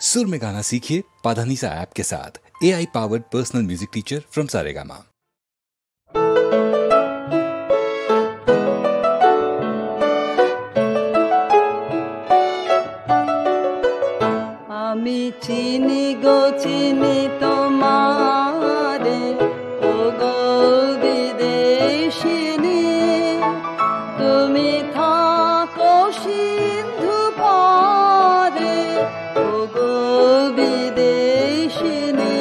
सुर में गाना सीखिए पाधानीसा ऐप के साथ। AI powered personal music teacher from Saregama. আমি চিনি গো চিনি তোমারে, ও গো বিদেশিনী, তুমি থাকো সিন্ধু পারে, ও গো বিদেশিনী।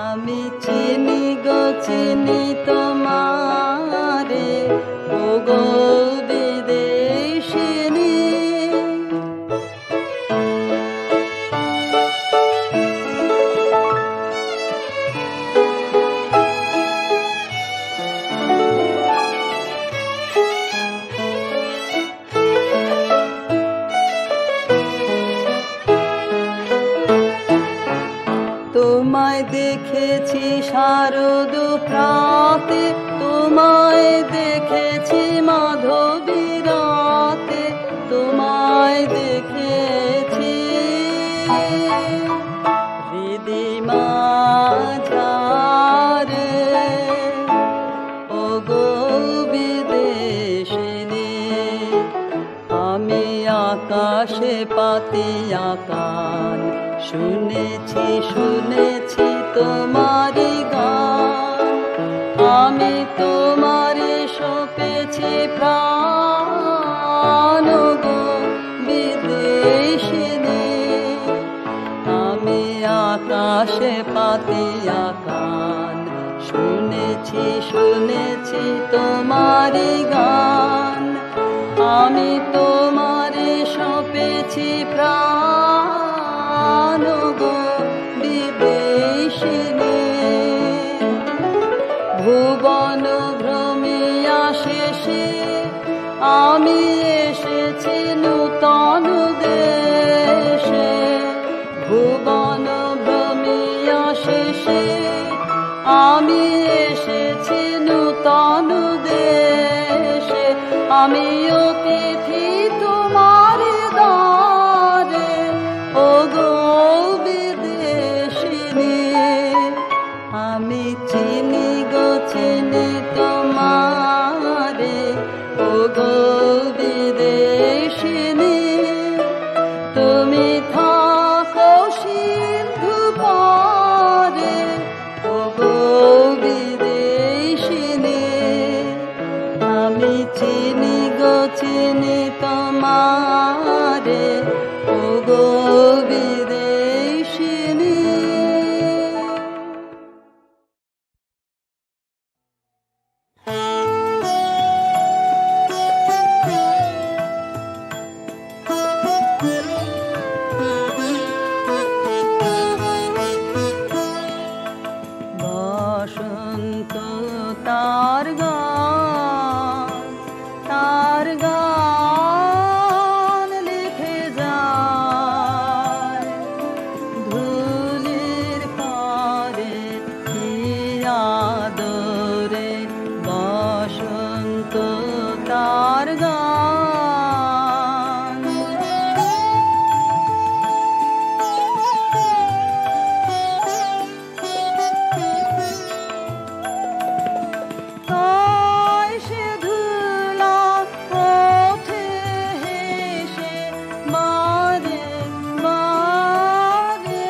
আমি চিনি গো চিনি তোমারে, ও গো বিদেশিনী। তোমায় দেখেছি শারদ প্রাতে, তোমায় দেখেছি মাধবী রাতে, তোমায় দেখেছি হৃদি মাঝারে, ও গো বিদেশিনী। আমি আকাশে পাতিয়া কান, শুনেছি শুনেছি তোমারি গান। আমি তোমারে সপেছি প্রাণ, গো বিদেশিনী। আমি আকাশে পাতিয়া কান, শুনেছি শুনেছি তোমারি গান। আমি তোমারে সপেছি প্রাণ, গো বিদেশিনী। ভুবন ভ্রমিয়া শেষে আমি এসেছি নূতন দেশে। ভুবন ভ্রমিয়া শেষে আমি এসেছি নূতন দেশে। আমি অতিথি তোমার দ্বারে, ও গো বিদেশিনী। আমি চিনি গো চিনি তোমারে, ও গো বিদেশিনী। তুমি থাকো সিন্ধু পারে, ও গো বিদেশিনী। আমি চিনি গো চিনি তোমারে, ও গো বিদেশিনী। বসন্ত তার গান, তার গান লিখে যায় ধুলির পারে, কি আদরে। বসন্ত তার গান। তাই সে ধুলা পথে হেসে বারে বারে,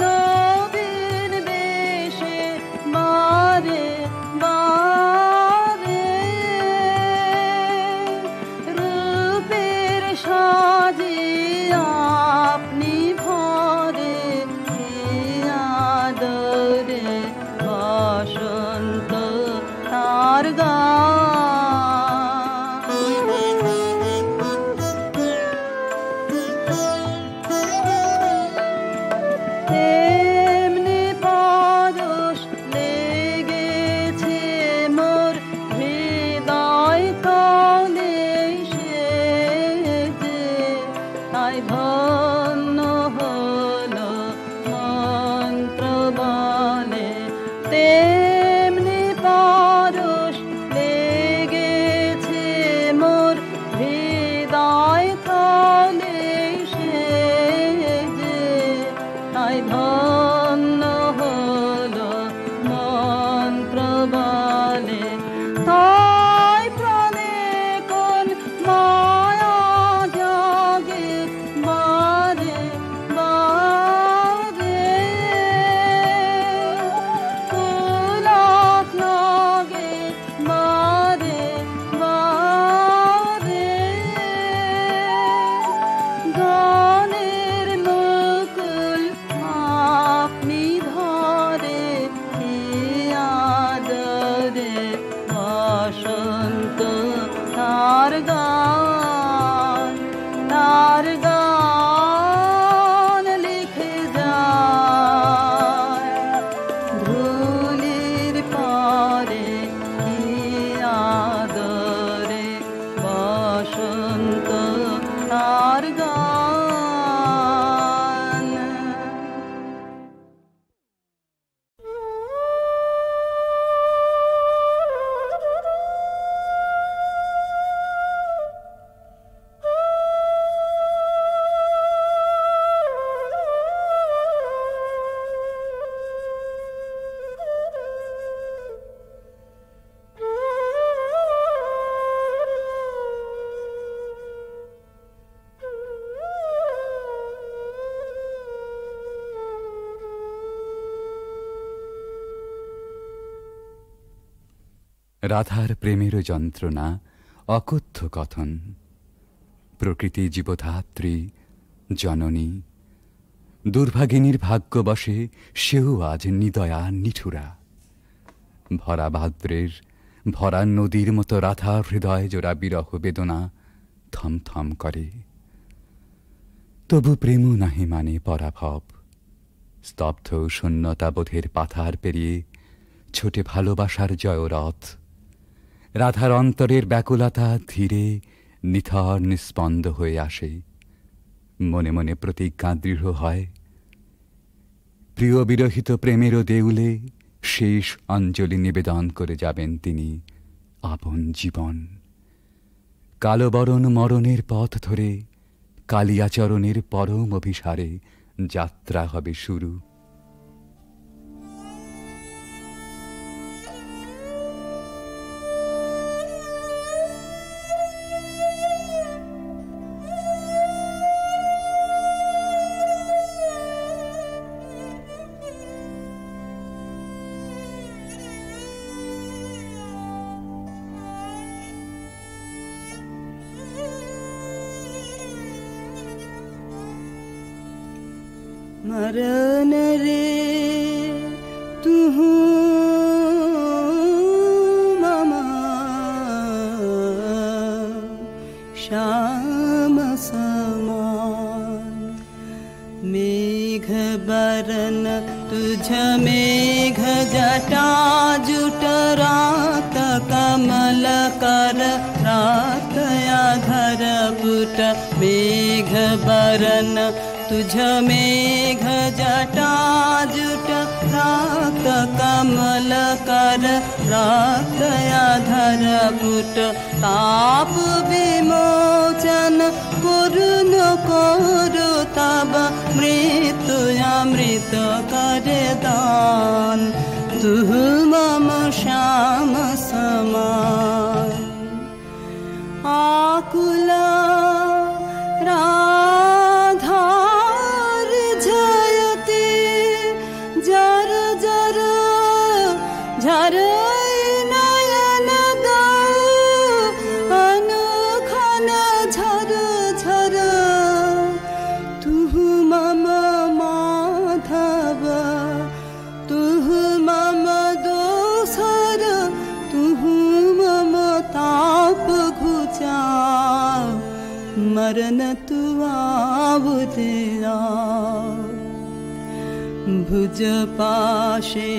নবীন বেশে বারে বারে। রূপের সাজে আপনি ভরে, কি আদরে। বসন্ত তার গান। তেমনি পরশ লেগেছে মোর হৃদয় তলে সেজে, তাই ধন্য হলো মন্ত্র বলে। তেমনি পরশ লেগেছে মোর হৃদয় তলে তোমার গান। রাধার প্রেমের যন্ত্রণা অকথ্য কথন। প্রকৃতি জীবধাত্রী জননী, দুর্ভাগিনীর ভাগ্যবশে সেও আজ নিদয়া নিঠুরা। ভরা ভাদ্রের ভরা নদীর মতো রাধা হৃদয় জোড়া বিরহ বেদনা থমথম করে। তবু প্রেমও নাহি মানে পরাভব। স্তব্ধ শূন্যতাবোধের পাথার পেরিয়ে ছোটে ভালোবাসার জয়রথ। রাধার অন্তরের ব্যাকুলতা ধীরে নিথর নিস্পন্দ হয়ে আসে। মনে মনে প্রতিজ্ঞা দৃঢ় হয়, প্রিয় বিরহিত প্রেমেরও দেউলে শেষ অঞ্জলি নিবেদন করে যাবেন তিনি আপন জীবন। কালবরণ মরণের পথ ধরে কালিয়াচরণের পরম অভিসারে যাত্রা হবে শুরু। मरण रे तू ममा श्याम समान। मेघ बरन तुझ मेघ जटा जुट रात कमल कर रात आधर पुट। मेघ बरन तुझ मेघ जटा जुट रात कमल कर रात आधर पुट। ताप विमोचन करुण करु तब मृत्यु अमृत करे दान। तू मम श्याम समान। आकुला मरण तू आवुदिया। भुज पाशे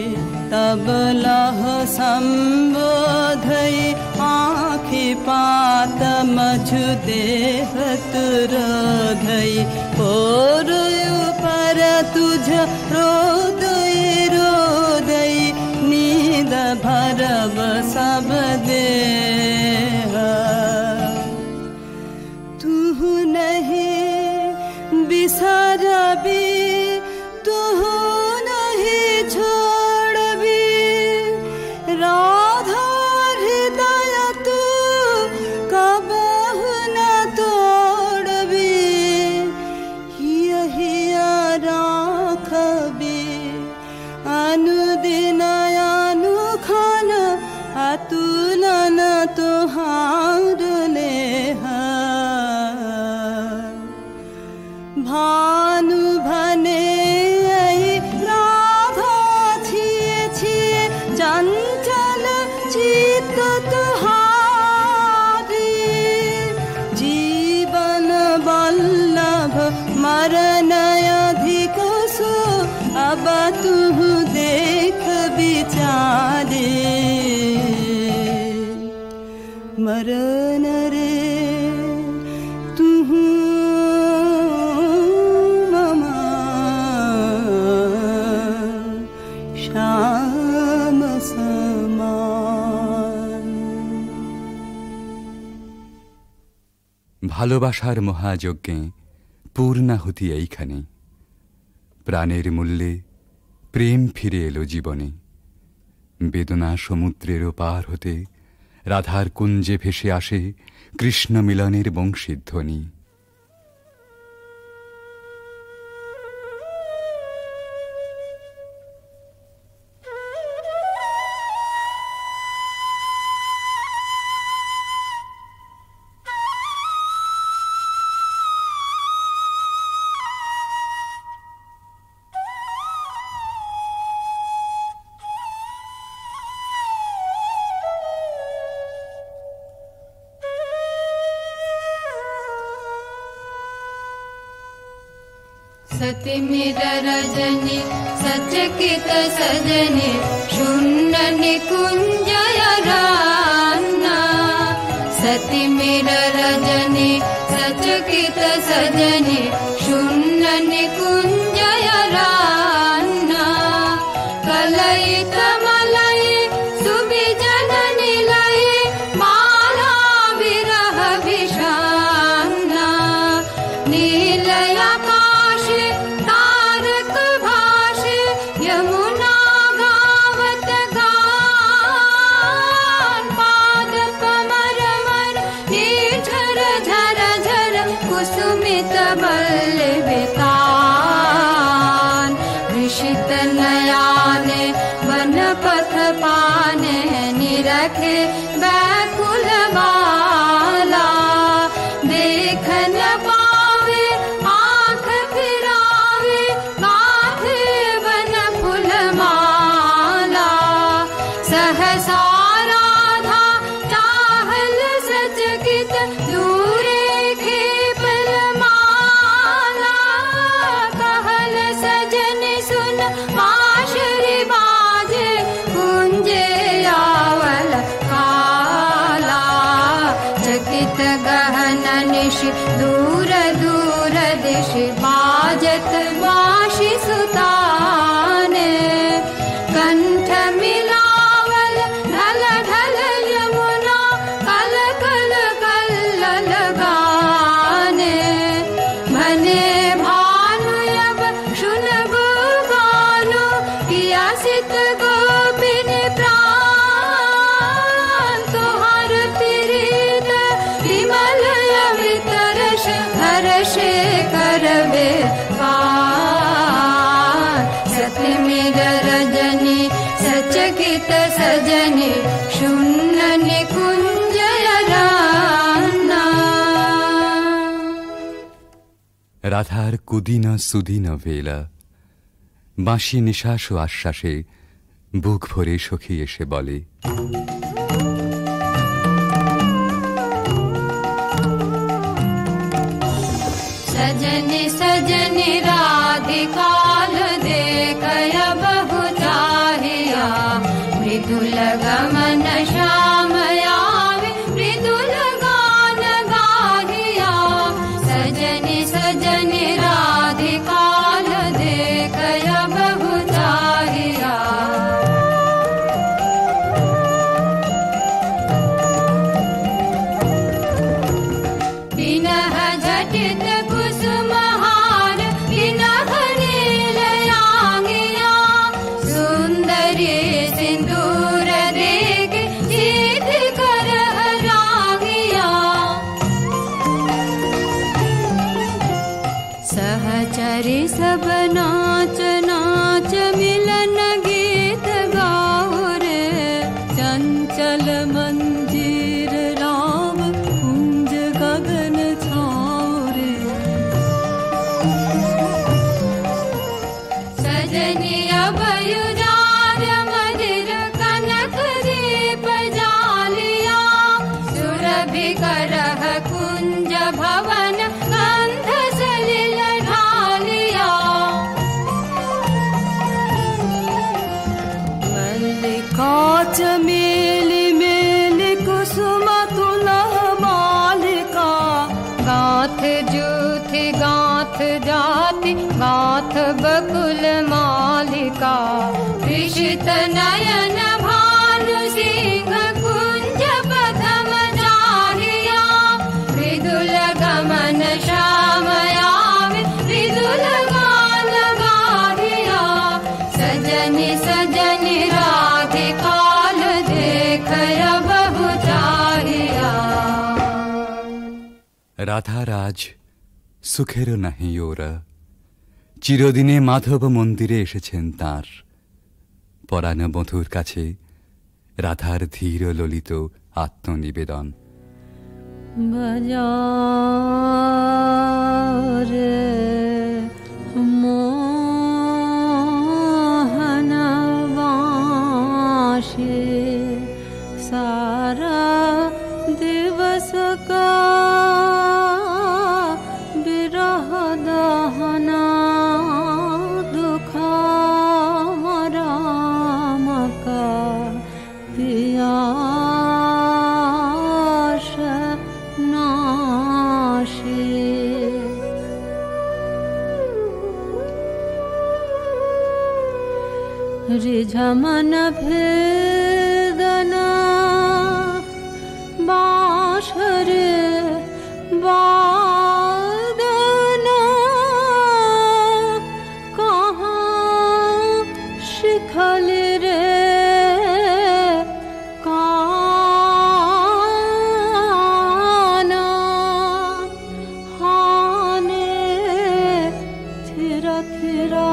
तब लह संबोधई आँखि पात मझु देह तुरोधई। और पर तुझ रोदई रोदई नींद भरब सब देह। बिसरबी तू नहीं छोड़बी। राधा हृदय तू कबहु न तोड़बी। यही राखबी अनुदिन अनुखन अतुलन तुहार लेह। भानु भने राधा छिए छिए चंचल चित्त तुहारी। जीवन वल्लभ मरण अधिक सो अब तू देख विचारे। मरण रे तू ভালোবাসার মহাযজ্ঞে পূর্ণাহুতি এইখানে। প্রাণের মূল্যে প্রেম ফিরে এলো জীবনে। বেদনা সমুদ্রের পার হতে রাধার কুঞ্জে ভেসে আসে কৃষ্ণ মিলনের বংশীধ্বনি। सति मिर रजनी सचकित सजनी शून्य निकुंजय रान्ना। सति मिर रजनी सचकित सजनी शून्य निकुंजय रान्ना। कलयित मलय सुबिजन निलय माला विरह विषान्ना। नीलय कुसुमित बल्लवितान ऋषित नयाने वन पथ पाने निरखे व्याकुल बाला। देख न पावे आँख फिरावे गाथे वन फूलमाला। सहसा राधा चाहल सचकित दूरे दूर दूर दिश बाजत वाशी सुताने। कंठ मिलावल ढल ढल यमुना कल कल कल्लल गाने। भने भानु अब शुनगु गानो पियासित गोपिन प्राण। तुहार प्रीत विमल हर्षे करवे पार। सति मिर रजनी सचकित सजनी शून्य निकुंजय रान्ना। রাধার কুদিন সুদিন বেলা বাঁশি নিঃশ্বাস ও আশ্বাসে বুক ভরে সখী এসে বলে, सजनी सजनी राधिकाल देखय बहु चाहिया। मृदुल गमन श्याम आवे मृदुल गान गाहिया। सजनी सजनी राधिकाल देखय बहु चाहिया। बिनह झटित कुसुमहार बिनह नीलयांगिया। सुंदरी सिंदूर देख सीध कर रागिया। सहचरी सब नाच नाच मिलन गीत गाओ रे। चंचल मंजीर राम कुंज गगन छाओ रे। सजनी अभयुजार मधिर कनक दीप जालिया। सुरभि करह कुंज भवन गंध सलिल ढालिया। मल्लिका चमेली मेली कुसुम तुलह मालिका। गाथ जूथि गाथ जाति गाथ बकुल मालिका। ऋषित नयन भानु सिंह कुंज पथम चाहिया। मृदुल गमन রাধার আজ সুখেরও নাহি ওরা, চিরদিনে মাধব মন্দিরে এসেছেন তাঁর। পরাণ বধূর কাছে রাধার ধীর ললিত আত্মনিবেদন। বাজারে मोहनवासी सारा दिवस का विरह दहना दुख राम का पियास नाशी। रिझमन भेदना बांसुरी वादना कहाँ शिखली रे काना हाने थिरा थिरा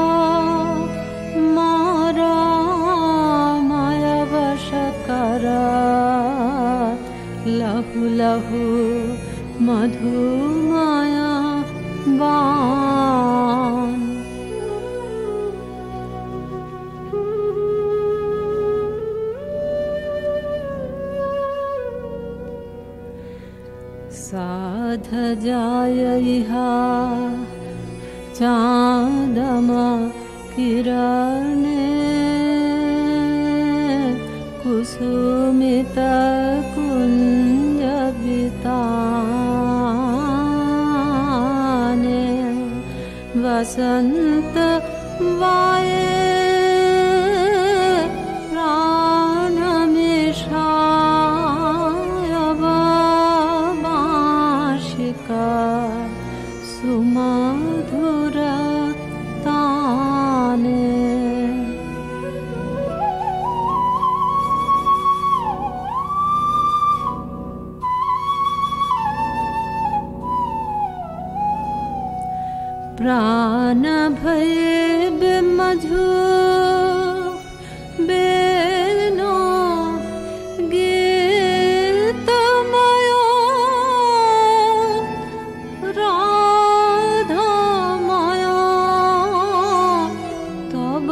लहु लहु मधुमाया बान। साध जाय इहा चाँदमा किरणे कुसुमित कुंज बिताने वसंत वाये प्राण मिशाय बांशिका सुमधुर ताने। प्राण भय मधु बेनो गीतमयो राधामयो तब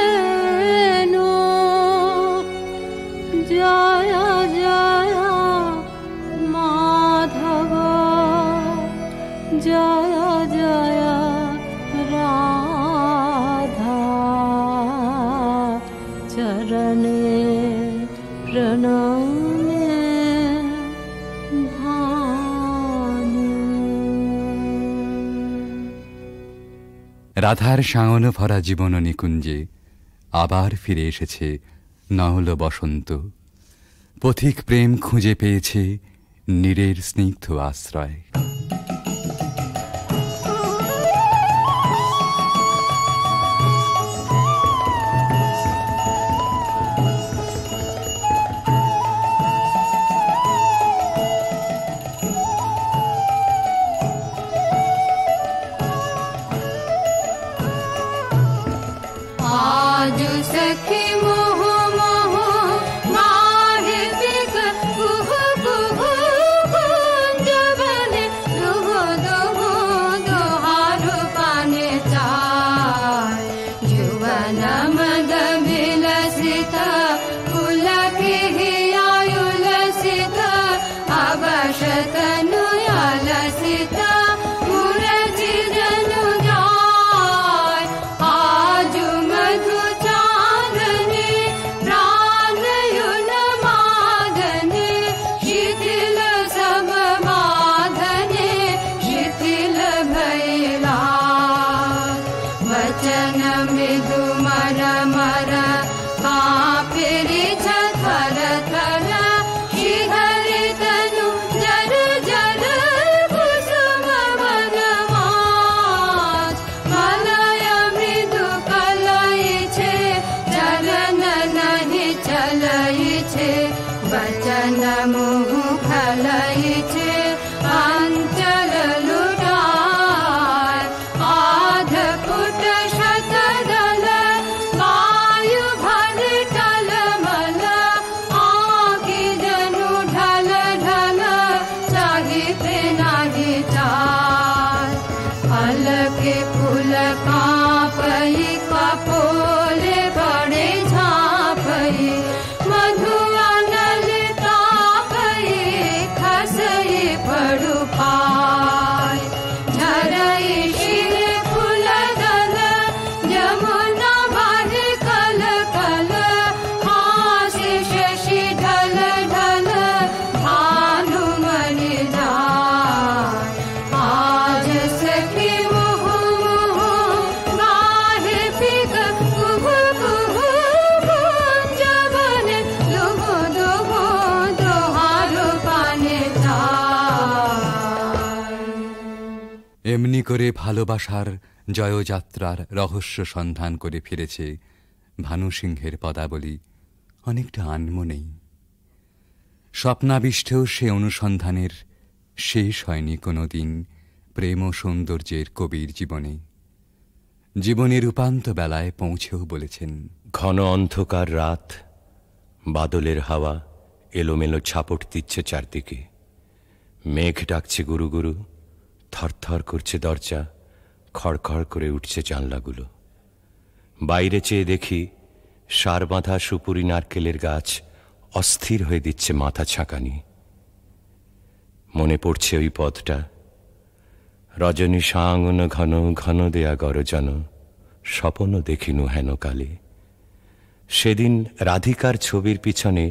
बेनो जय जय माधव जय जय राधा चरणे प्रणामे भानु। রাধার শাওন ভরা জীবন নিকুঞ্জে আবার ফিরে এসেছে নহল বসন্ত। পথিক প্রেম খুঁজে পেয়েছে নীরের স্নিগ্ধ আশ্রয়। आज सखी मोह मोह माहे पिक कुहु कुहु कुंज बने এমনি করে ভালোবাসার জয়যাত্রার রহস্য সন্ধান করে ফিরেছে ভানু সিংহের পদাবলী অনেকটা আনমনেই। স্বপ্নাবিষ্টেও সে অনুসন্ধানের শেষ হয়নি কোনো দিন প্রেম ও সৌন্দর্যের কবির জীবনে। জীবনের উপান্ত বেলায় পৌঁছেও বলেছেন, ঘন অন্ধকার রাত, বাদলের হাওয়া এলোমেলো ছাপট দিচ্ছে চারদিকে, মেঘ ডাকছে গুরু গুরু, থরথর করছে দরজা, খড়খড় করে উঠছে জানলাগুলো। বাইরে চেয়ে দেখি সার বাঁধা সুপুরি নারকেলের গাছ অস্থির হয়ে দিচ্ছে মাথা ছাঁকানি। মনে পড়ছে ওই পথটা, রজনী সাঙ্গন ঘন ঘন দেয়া গরজন, স্বপন দেখিনু হেন কালে। সেদিন রাধিকার ছবির পিছনে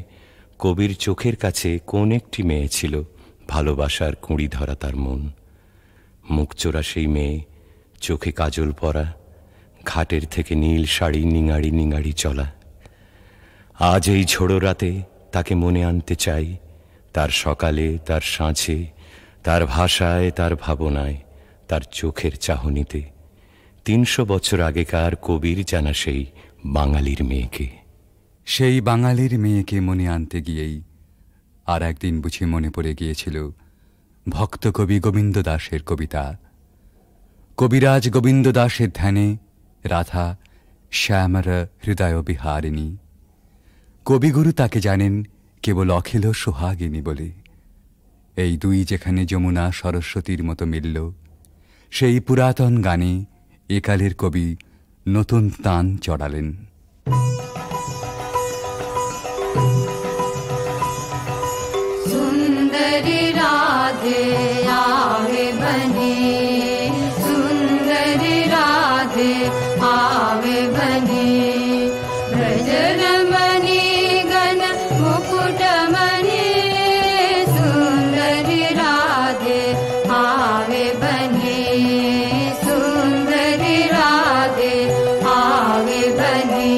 কবির চোখের কাছে কোন একটি মেয়ে ছিল ভালোবাসার কুঁড়ি ধরা তার মন। মুখচোরা সেই মেয়ে, চোখে কাজল পরা, ঘাটের থেকে নীল শাড়ি নিঙাড়ি নিঙাড়ি চলা। আজ এই ঝোড়ো রাতে তাকে মনে আনতে চাই, তার সকালে, তার সাঁঝে, তার ভাষায়, তার ভাবনায়, তার চোখের চাহনিতে। ৩০০ বছর আগেকার কবির জানা সেই বাঙালির মেয়েকে। সেই বাঙালির মেয়েকে মনে আনতে গিয়েই আর একদিন বুঝি মনে পড়ে গিয়েছিল ভক্ত কবি গোবিন্দ দাসের কবিতা। কবিরাজ গোবিন্দ দাসের ধ্যানে রাধা শ্যামর হৃদয় বিহারিণী। কবিগুরু তাকে জানেন কেবল অখিল সোহাগিনী বলে। এই দুই যেখানে যমুনা সরস্বতীর মতো মিলল, সেই পুরাতন গানে একালের কবি নতুন তান চড়ালেন। सुंदरी राधे आवे बने, सुंदरी राधे आवे बने, ब्रजरमणि गण मुकुटमणि, सुंदरी राधे आवे बने, सुंदरी राधे आवे बने।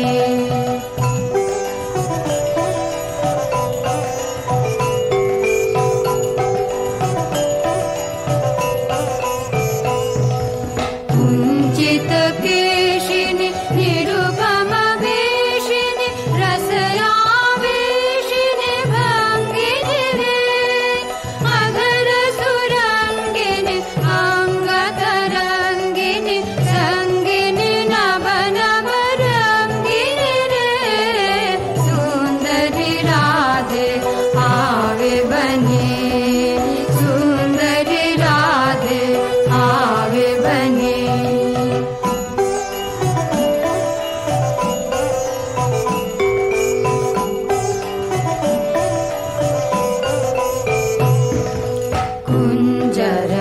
केशिनी निरुपम वेशिनी रसयावेशिनी भंगिनी रे, अधर सुरंगिनी अंगतरंगिनी संगिनी नभ नभ रंगिनी रे, सुंदरी राधे आवे बने, सुंदरी राधे आवे बने।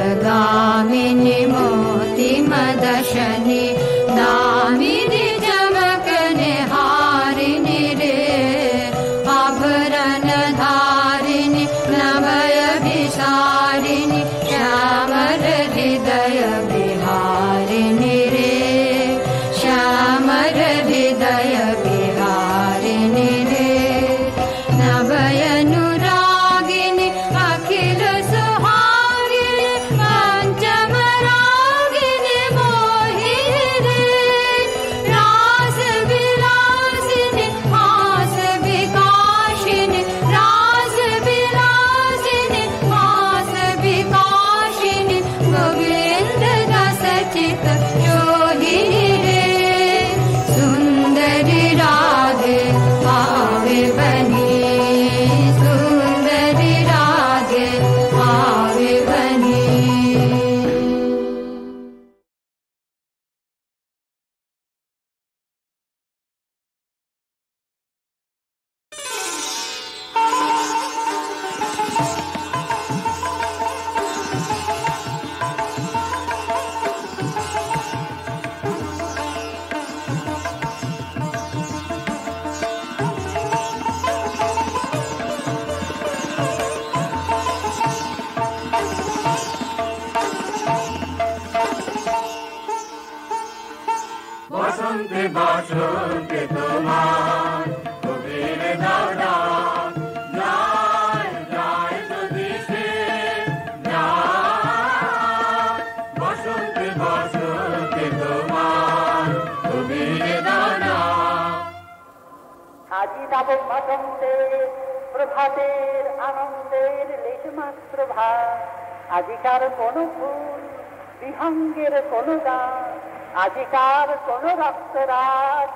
कुञ्जरगामिनि मोति मदशनि दामिनि चमकनि हारिणि रे, आभरण धारिणि नभय विसारिणि श्यामर हृदय विहारिणि रे, श्यामर हृदय विहारिणि रे, नभय अनुरागिनि अखिल सुहागिनि पंचमरागिनि मोहिनि रे, रास विलासिनि हास विकाशिनि, रास विलासिनि हास विकाशिनि, गोविंद दास चित जोहिनि रे, सुंदरी राधे आवे बने, सुंदरी राधे आवे बने। বসন্তে বসন্তে তোমার কবির দাদা যায় যায় যদি সে যায়, বসন্তে চাবক বসন্তের প্রভাতের আনন্দের লেশমাত্র ভাব। আজিকার কোন ফুল বিহঙ্গের কোন গান, আজিকার কোন রক্তরাগ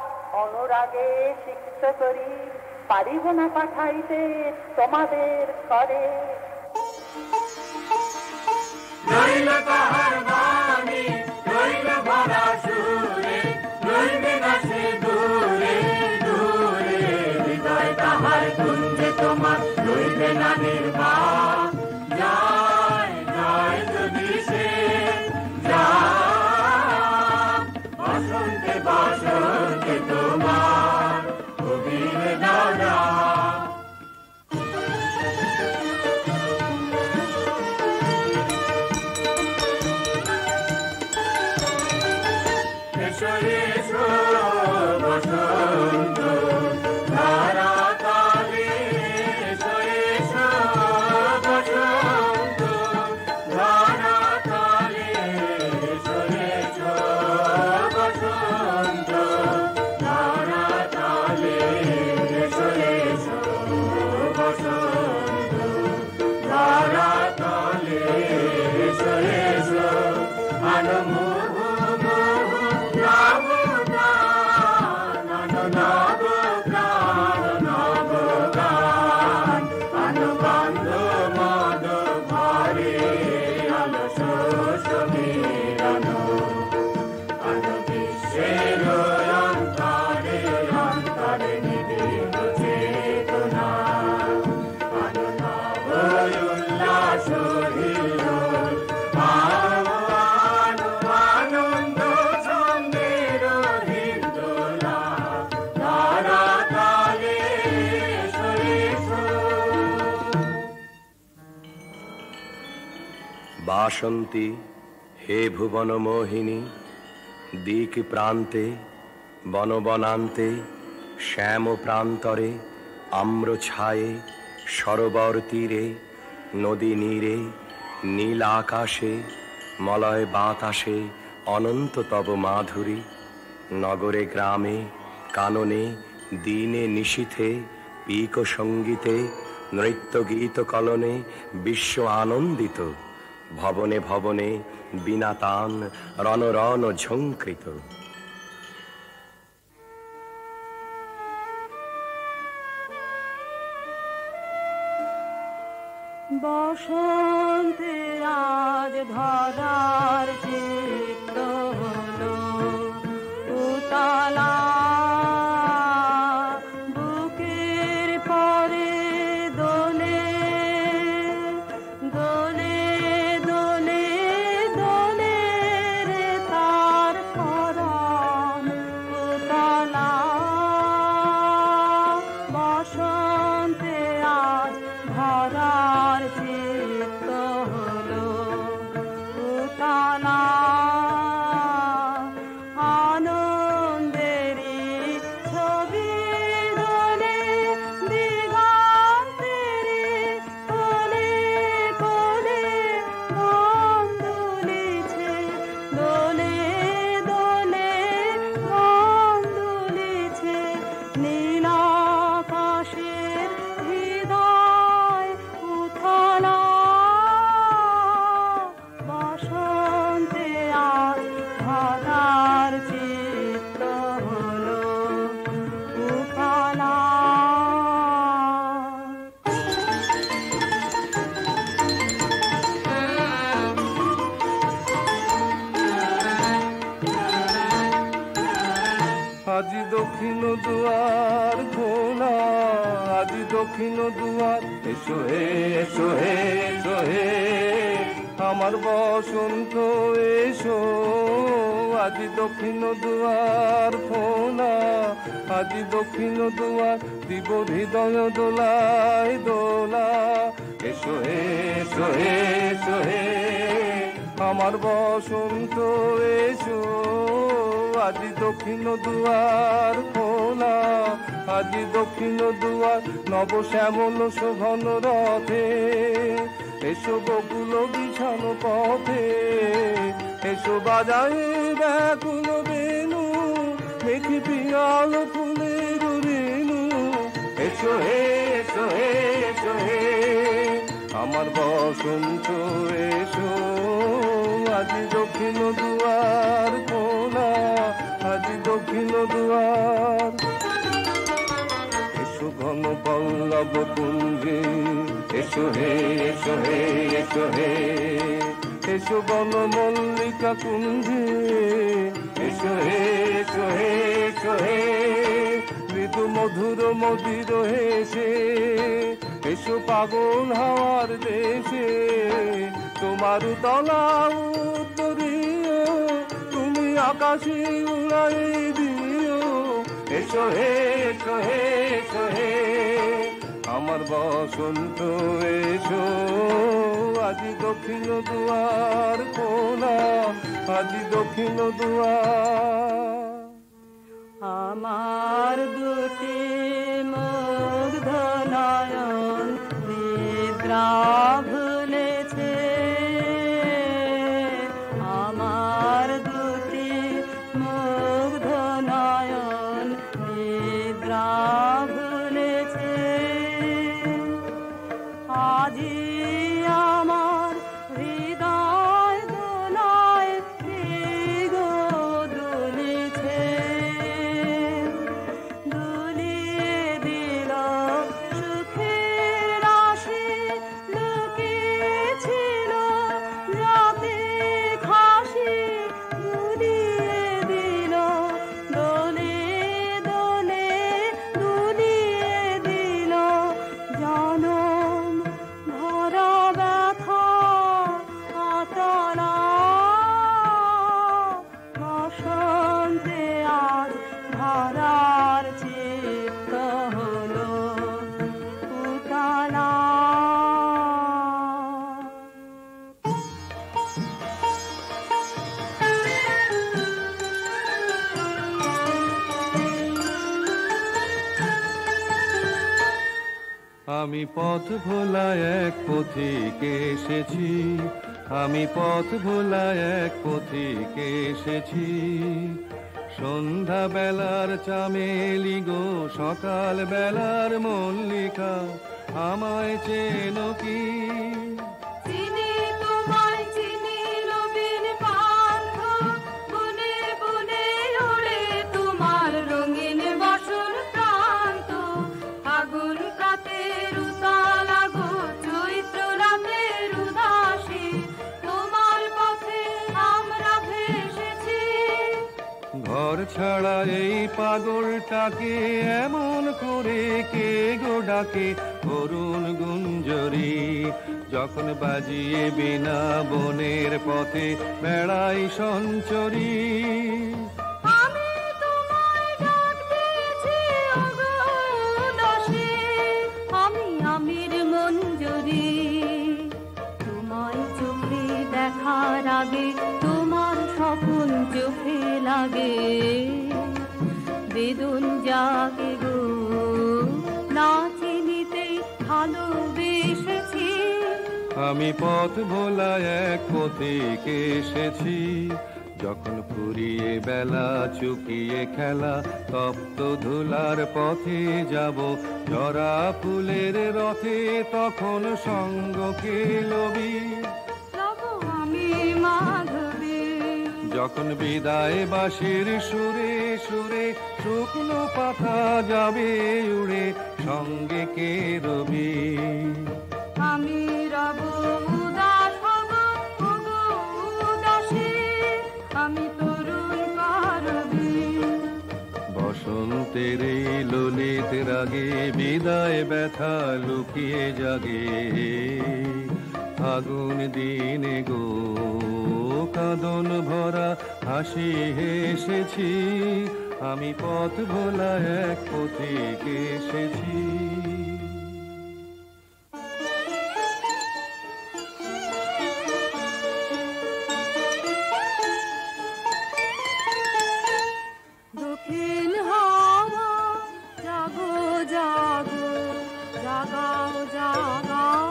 অনুরাগে সিক্ত করি পারিব না পাঠাইতে তোমাদের করে। রইল তাহার বাণী, রইল ভরা সুরে, রইবে না সে দূরে দূরে। হৃদয় তাহার কুঞ্জে তোমার রইবে না নির্বাক। জয় জয় যদি সে যায়, বসন্তে বসন্তে তোমার কবির দাদা। এসো এসো বসন্ত ধারা তালে, এসো এসো বসন্ত ধারা তালে, এসো এসো বসন্ত ধারা তালে, এসো এসো বসন্ত ধারা তালে, এসো এসো আনমো বাসন্তী হে ভুবন মোহিনী, দিক প্রান্তে বনবনান্তে শ্যাম প্রান্তরে আম্র ছায়ে সরোবর তীরে নদী নীরে নীল আকাশে মলয় বাতাসে অনন্ত তব মাধুরী। নগরে গ্রামে কাননে দিনে নিশীথে পিক সঙ্গীতে নৃত্য গীত কলনে বিশ্ব আনন্দিত। ভবনে ভবনে বিনা তান রণ রণ ঝঙ্কৃত। বসন্তে আজ ধরার চিত্ত হলো উতলা, বুকের পরে দোলে দোলে দোলে দোলে রে তার পরাণ উতলা। বসন্তে আজ ধরার চিত্ত হলো উতলা, আনন্দেরই ছবি দোলে দিগন্তেরি কোলে কোলে মন দুলিছে দোলে দোলে মন দুলিছে। নীল আকাশের হৃদয় উথলা, বসন্তে আজ ধরার চিত্ত হলো উতলা। আজি দক্ষিণ দুয়ার খোলা, আজি দক্ষিণ দুয়ার এসো হে এসো হে এসো হে আমার বসন্ত এসো। আজি দক্ষিণ দুয়ার খোলা, আজি দক্ষিণ দুয়ার দিব হৃদয় দোলায় দোলা। এসো হে এসো হে এসো হে আমার বসন্ত এসো। আজি দক্ষিণ দুয়ার খোলা, আজি দক্ষিণ দুয়ার নব শ্যামল শোভন রথে। এসো বকুল বিছানো পথে, এসো বাজায় ব্যাকুল বেনু, মেঘি পিয়াল ফুলের রেণু। এসো হে এসো হে এসো হে আমার বসন্ত এসো আজি দক্ষিণ দুয়ার খোলা আজি দক্ষিণ দুয়ার এসো ঘন পল্লব কুঞ্জে এসো হে এসো হে এসো হে এসো বন মল্লিকা কুঞ্জে এসো হে এসো হে এসো হে মৃদু মধুর মদির হেসে এসো পাগল হাওয়ার দেশে তোমার তলা উত্তরীয় তুমি আকাশে উড়াই দিও এসো হে এসো হে এসো হে আমার বসন্ত এসো আজি দক্ষিণ দুয়ার খোলা আজি দক্ষিণ দুয়ার আমার দুটি মুগ্ধ নয়ন নিদ্রা ভুলেছে আমার দুটি মুগ্ধ নয়ন নিদ্রা ভুলেছে আজি আমার হৃদয় দোলায় গো দুলিছে দুলিয়ে দিল সুখের রাশি লুকিয়েছিল রাতে খাসি দুলিয়ে দিল দোলে দোলে দুলিয়ে দিল জনম ভরা ব্যথা আতলা বসন্তে আজ ধরার চিত্ত হলো উতলা আমি পথ ভোলা এক পথিকে এসেছি আমি পথ ভোলা এক পথিকে এসেছি সন্ধ্যা বেলার চামেলি গো সকাল বেলার মল্লিকা আমায় চেনো কি চিনি তোমায় চিনি নবীন পান্থ বনে বনে ওড়ে তোমার রঙিন বসন প্রান্ত আগুন প্রাতের উতালা গো চৈত্র রাতের উদাসী তোমার পথে আমরা ভেসেছি ঘর ছাড়া এই পাগলটাকে এমন করে কে গো ডাকে করুণ গুঞ্জরি যখন বাজিয়ে বিনা বনের পথে বেড়াই সঞ্চরি আমি তোমায় ডাক দিয়েছি ওগো উদাসী আমি আমির মঞ্জরি তোমায় চোখে দেখার আগে তোমার স্বপ্ন চোখে লাগে বেদন জাগে গো না চিনিতেই ভালোবেসেছি আমি পথ ভোলা এক পথিকে এসেছি যখন ফুরিয়ে বেলা চুকিয়ে খেলা তপ্ত ধুলার পথে যাব জরা ফুলের রথে তখন সঙ্গ কে লবি রব আমি মাধবী যখন বিদায় বাঁশির সুরে সুরে শুকনো পাতা যাবে উড়ে সঙ্গে কে রবি আমি রব উদাস হব ওগো উদাসী আমি তরুণ পারবি বসন্তের এই ললিত রাগে বিদায় ব্যথা লুকিয়ে জাগে আগুন দিনে গো কাঁদন ভরা হাসি হেসেছি আমি পথ ভোলা এক পথিকে এসেছি দক্ষিণ হাওয়া জাগো জাগো জাগাও জাগাও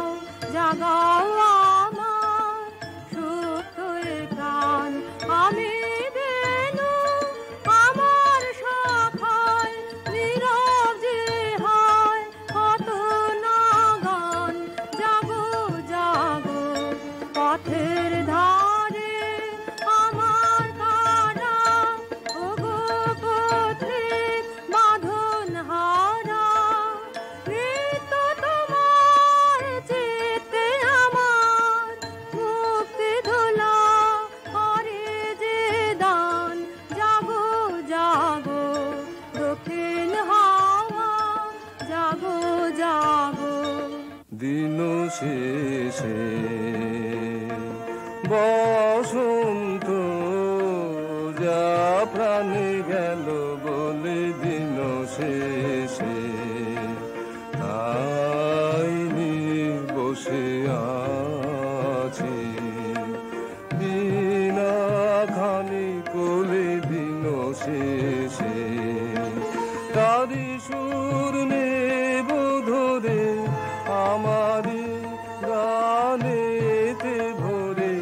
জাগাও আমার সুপ্ত এ প্রাণ আমি বেনু আমার শাখায় নীরব যে হয় বসন্ত যা প্রাণে গেল বলে দিন শেষে, তাই নিয়ে বসে আছি বিনা খানি কোলে দিন শেষে। তারি সুর নেব ধরে আমারি গানেতে ভরে,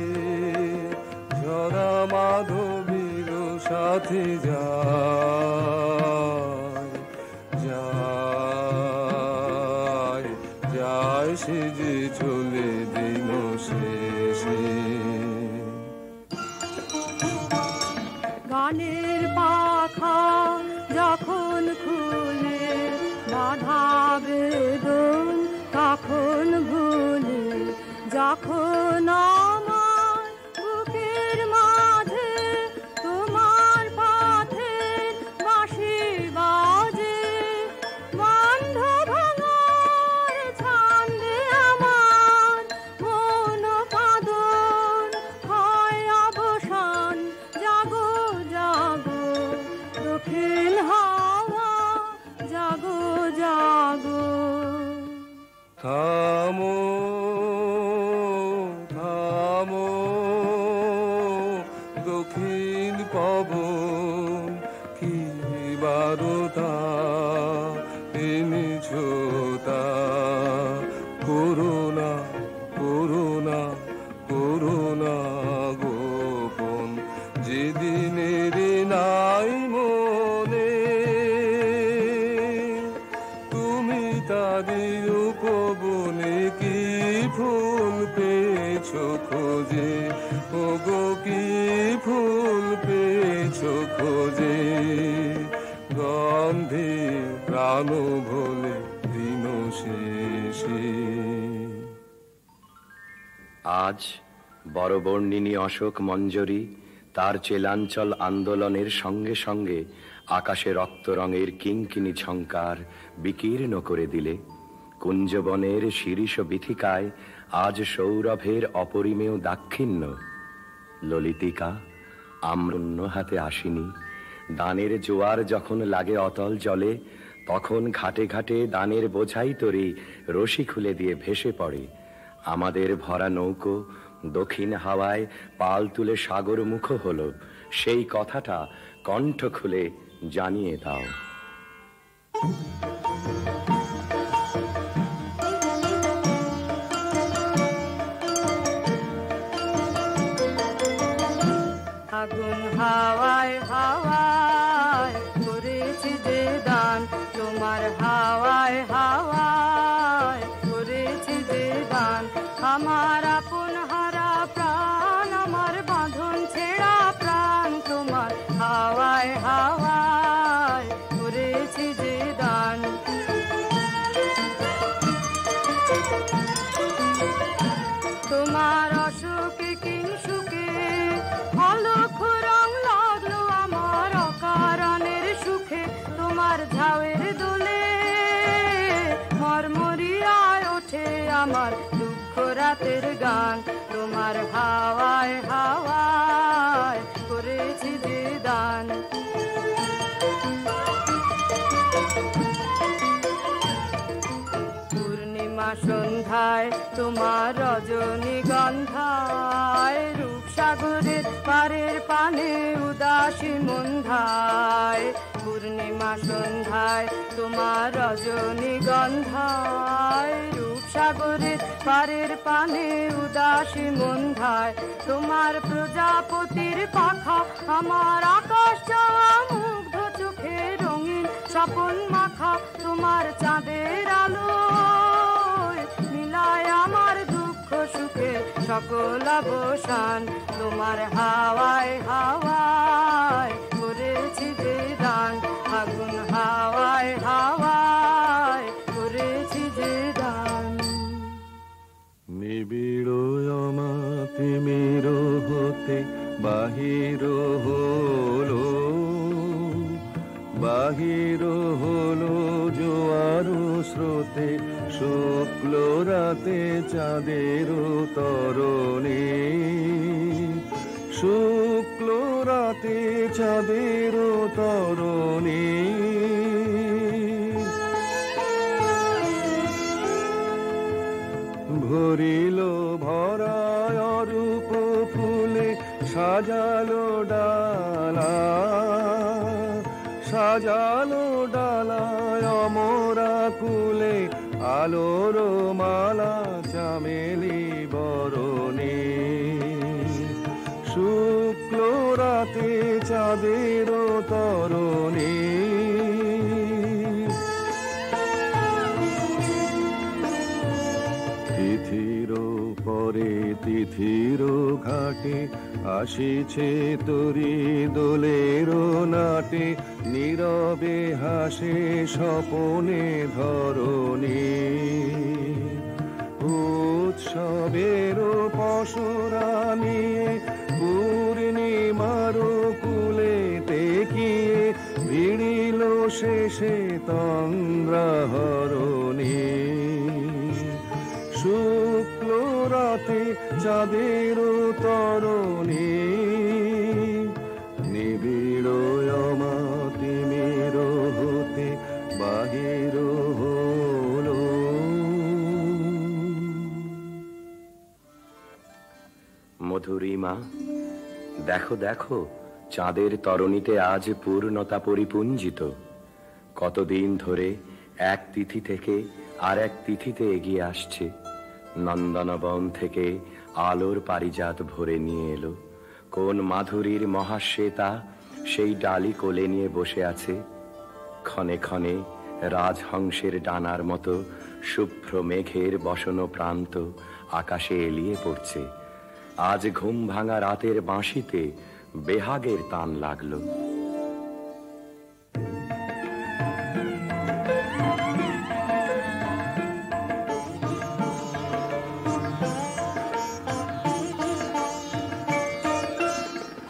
ঝরা মাধবীর সাথে যায় যায় যায় সে যে চলে দিন শেষে। গানের পাখা যখন খুলে বাধা বেদন তখন ভুলে, যখন আমার বুকের মাঝে তোমার পথের বাঁশি বাজে, বন্ধ ভাঙার ছন্দে আমার মন কাঁদন হয় অবসান। জাগো জাগো দক্ষিণ হাওয়া, জাগো জাগো। থামো থামো দক্ষিণ পবন, কি বারতা এনেছ তা করুণা করুণা করুণা গোপন, যেদিনের নাই মনে তুমি তারি উপবনে কি ফুল পেয়েছো খোঁজে, ওগো কি ফুল পেয়েছো খোঁজে, গন্ধে প্রাণ ভোলে দিন শেষে। আজ বড়বর্ণিনী অশোক মঞ্জরি তার চেলাঞ্চল আন্দোলনের সঙ্গে সঙ্গে আকাশে রক্ত রঙের কিঙ্কিনি ঝঙ্কার বিকীর্ণ করে দিলে, কুঞ্জবনের শিরীষ বিথিকায় আজ সৌরভের অপরিমেয় দাক্ষিণ্য। ললিতিকা আম্রন্য হাতে আসিনি, দানের জোয়ার যখন লাগে অতল জলে, তখন ঘাটে ঘাটে দানের বোঝাই তরি রশি খুলে দিয়ে ভেসে পড়ে। আমাদের ভরা নৌকো দক্ষিণ হাওয়ায় পাল তুলে সাগর মুখ হলো, সেই কথাটা কণ্ঠ খুলে জানিয়ে দাও। আগুন হাওয়ায় হাওয়ায় করেছি যে দান, তোমার হাওয়ায় হাওয়ায় করেছি যে দান। আমার আপন হারা প্রাণ, আমার বাঁধন ছেঁড়া প্রাণ, তোমার হাওয়ায় হাওয়ায় করেছি যে দান। তোমার অসুখে কিংসুকে অলক্ষ রং লাগলো আমার অকারণের সুখে, তোমার ঝাউয়ের দোলে মরমরিয়ায় ওঠে আমার দুঃখ রাতের গান। তোমার হাওয়ায় হাওয়ায় করেছি যে দান। পূর্ণিমা সন্ধ্যায় তোমার রজনীগন্ধায়, রূপসাগরের পারের পানে উদাসী মন্ধায়। পূর্ণিমা সন্ধ্যায় তোমার রজনীগন্ধায়, রূপসাগরের পারের পানে উদাসী মন্ধায়। তোমার প্রজাপতির পাখা আমার আকাশ চাওয়া মুগ্ধ চোখে রঙিন স্বপন মাখা, তোমার চাঁদের আলো মিলায় আমার দুঃখ সুখে সকল অবসান। তোমার হাওয়ায় হাওয়ায় করেছি যে দান, আগুন হাওয়ায় হাওয়ায় করেছি যে দান। নিবিড় অমাতিমির হতে বাহির হলো, বাহির হলো জোয়ার স্রোতে, শুক্ল রাতে চাঁদের তরণী। শুক্ল রাতে চাঁদের তরণী ভরিল ভরায় রূপ ফুলে সাজালো ডালা সাজালো ডালায় অমরা কুলে আলোর মালা চামেলি বরণী শুক্ল রাতে চাঁদের তরণী তিথির পরে তিথির ঘাটে আসিছে তরি দোলের নাটে নীরবে হাসে স্বপনে ধরণী উৎসবের পশরা নিয়ে পূর্ণিমার কুলে তেকিয়ে ভিড়িল শেষে তন্দ্রাহরণী শুক্ল রাতে চাঁদের তরণী নিবিড় অমাতিমির হতে বাহির হলো মধুরিমা দেখো দেখো চাঁদের তরণীতে আজ পূর্ণতা পরিপুঞ্জিত কতদিন ধরে এক তিথি থেকে আর এক তিথিতে এগিয়ে আসছে নন্দনবন থেকে আলোর পারিজাত ভরে নিয়ে এলো কোন মাধুরীর মহাশ্বেতা সেই ডালি কোলে নিয়ে বসে আছে ক্ষণে ক্ষণে রাজহংসের ডানার মতো শুভ্র মেঘের বসন প্রান্ত আকাশে এলিয়ে পড়ছে আজ ঘুম ভাঙা রাতের বাঁশিতে বেহাগের তান লাগলো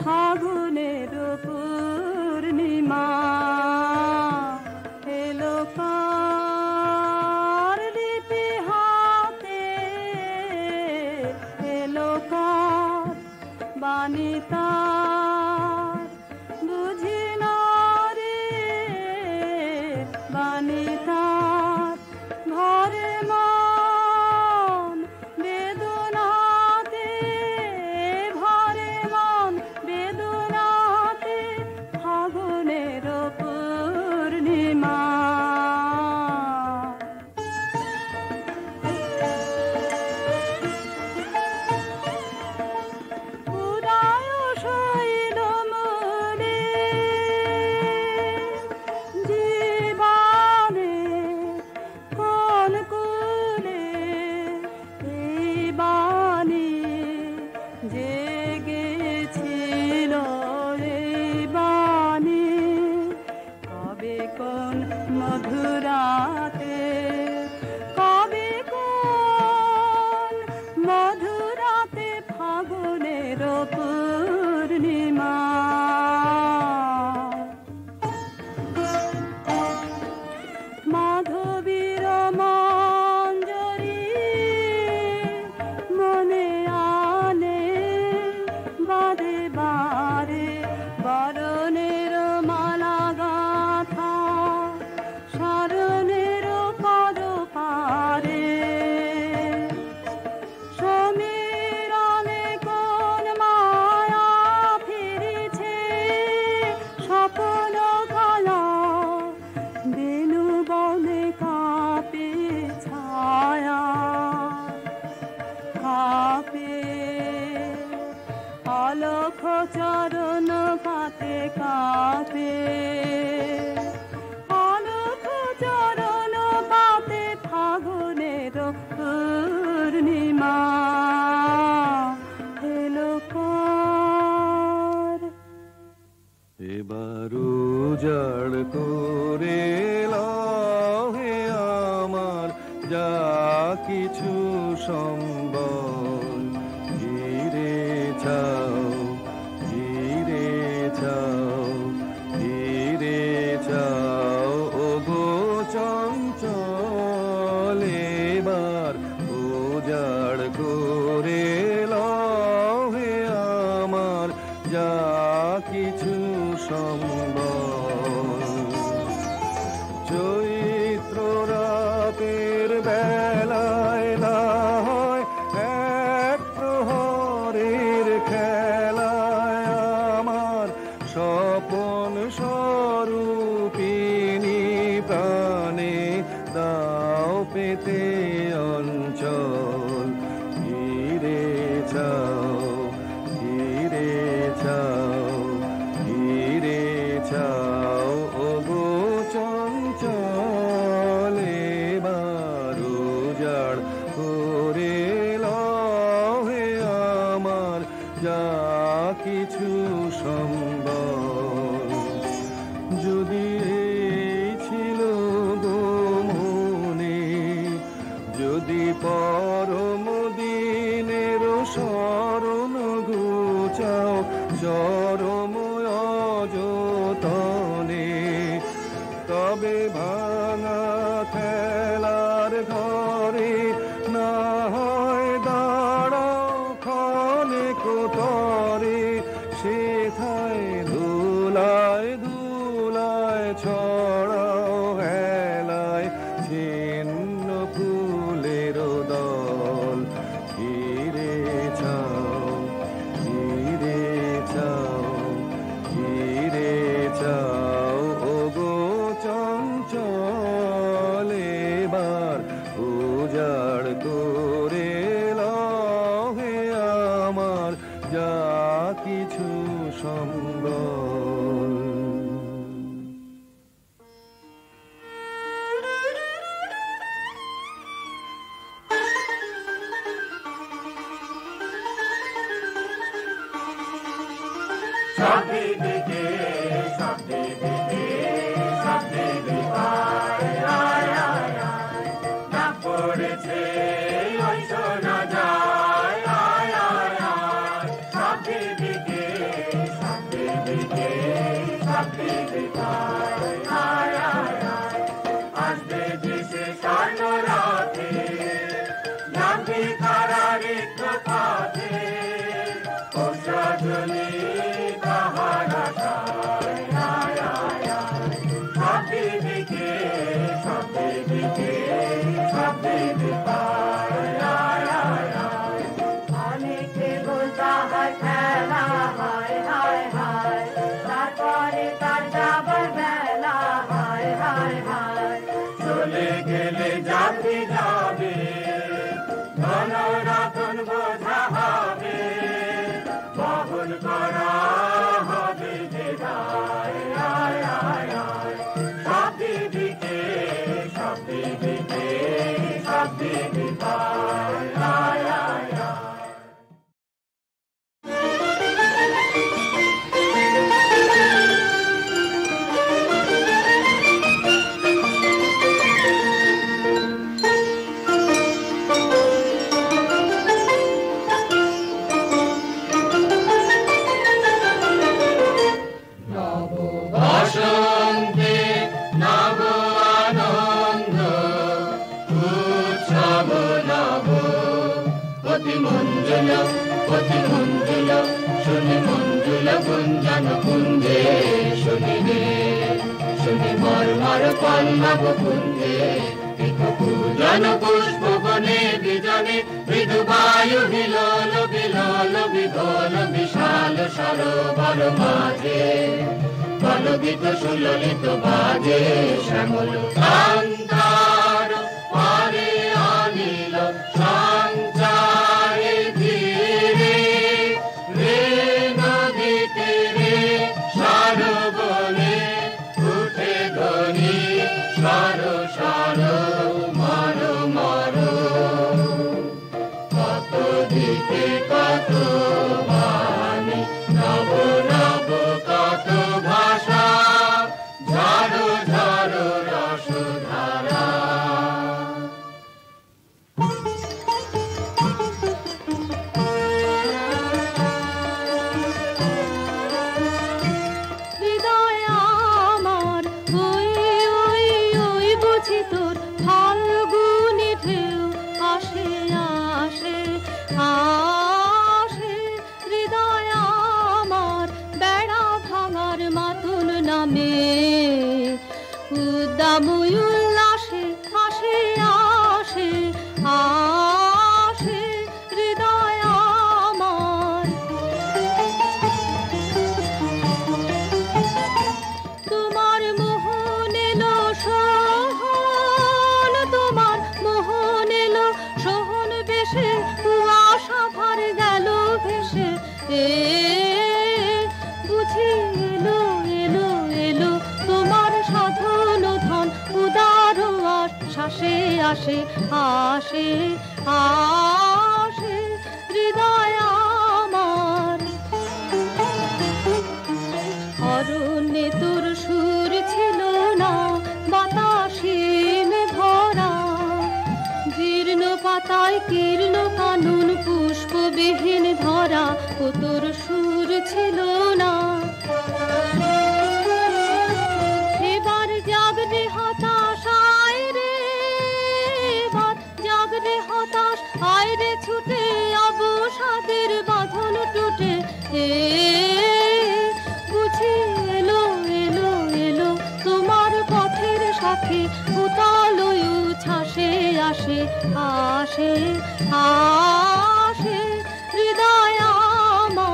ফাগুনের পূর্ণিমা এলো কার লিপি হাতে এলো কার বাণী তার বুঝি না রে বাণী তার ঘরে মন বেদনাতে ভরে মন বেদনাতে ফাগুনের পূর্ণিমা উদয় শৈল মূলে জীবনে কোন কুলে এই বাণী জেগেছিল এই বাণী কবে কোন মধুরাতে কবে কোন মধুরাতে ফাগুনের পূর্ণিমা মাধবীর মঞ্জরি মনে আনে বারে বারে বরণের মালা গাথা শরণের পদ পারে সমীরণে কোন মায়া ফিরেছে স্বপ্ন কালা বেনু বনে কাঁপে ছায়া কাঁপে অলখ চরণ পাতে কাঁপে অলখ চরণ পাতে ফাগুনের পূর্ণিমা এলো কার এবার উজাড় করে লাও হে আমার যা কিছু সম্বল ঘিরে যাও ঘিরে যাও ঘিরে যাও ও গো চঞ্চল এবার উজাড় করে লাও হে আমার কিছু সম্বল। যদি এই ছিল গো মনে, যদি পরম দিনের শরণ ঘুচাও চরম অযতনে, তবে ভাঙা খেলার ঘরে না হয় দাঁড়াও ক্ষণে কোতরে, সেথায় ধুলায় ধুলায় ছড়াও হেলায় ছিন্ন ফুলের দল। ফিরে চাও, ফিরে চাও, ফিরে চাও ওগো চঞ্চল, এবার উজাড় করে লও হে আমার যা কিছু সম্বল। সবদিকে সবদিকে সবদিকে আয় আয় আয় আয়, না পড়েছে ওই শোনা যায় আয় আয় আয়। সবদিকে সবদিকে সবদিকে আয় আয় আয় আয়, আসবে দেশে স্বর্ণরাতে, নামবি কারার একটু পথে, ও সজনী তাহারা সায় আয় আয় আয়। সবদিকে সবদিকে সবদিকে আয় আয় আয় আয়। অনেকে বলতা হয় খেলা হায় হায় হায়, তারপরে তার যাবার বেলা হায় হায় হায়। চলে গেলে যাবি যাবে, ধন রতন বোঝা হবে, বহন করা হবে যে দায় আয় আয় আয়। সবদিকে সবদিকে সবদিকে আয় আয় আয় আয়। বসন্তে নব আনন্দ উৎসব নব, অতি মঞ্জুল শুনি মঞ্জুল গুঞ্জন কুঞ্জে, শুনিলে শুনি মর্মর পল্লব কুঞ্জে, পূজন পুষ্প বনে বিজনে, মৃদু বায়ু বিলোল বিলোল বিলোল, বিশাল সরোবর মাঝে কলবিত সুললিত বাজে, শ্যামল কান্তার পারে আনিল সঞ্চারে ধীরে, রে নদী তীরে সরবনে উঠে ধ্বনি, সর সর মর মর। কত দিকে কত বাণী, নব নব কত ভাষা, ঝাড়ো ঝাড়ো রসধারা। হৃদয় আমার ওই ওই ওই বুঝি তোর ফাল্গুনি ঢেউ আসে আসে আসে। হৃদয় আমার বেড়া ভাঙার মাতুল নামে, উদ্দাম উল্লাসে আসে আসে আসে। হৃদয় আমার তোমার মোহন এলো সোহন, তোমার মোহন এলো সোহন বেশে, কুয়াশা ভর গেল ভেসে, বুঝি এলো এলো এলো তোমার সাধন ধন, উদার আশ্বাসে আসে আসে আসে। হৃদয় আমার ছিল না। এবার জাগরে হতাশ আয় রে, এবার জাগরে হতাশ আয় রে ছুটে, অবসাদের বাঁধন টুটে বুঝি এলো এলো এলো তোমার পথের সাথে, উতাল উচ্ছ্বাসে আসে আসে আসে হৃদয় আমার।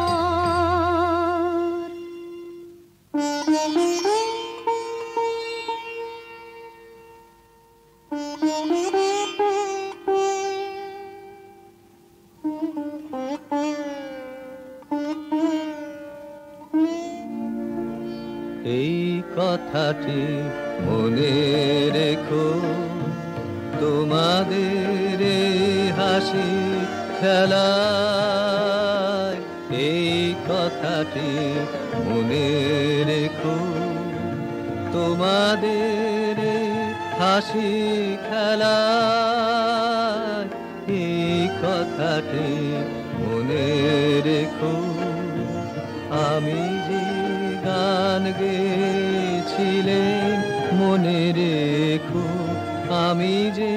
এই কথাটি মনে রেখো, তোমাদের হাসি খেলায়। এই কথাটি মনে রেখো, তোমাদের হাসি খেলায়। এই কথাটি মনে রেখো, আমি যে গান গেয়েছিলেন মনে রেখো, আমি যে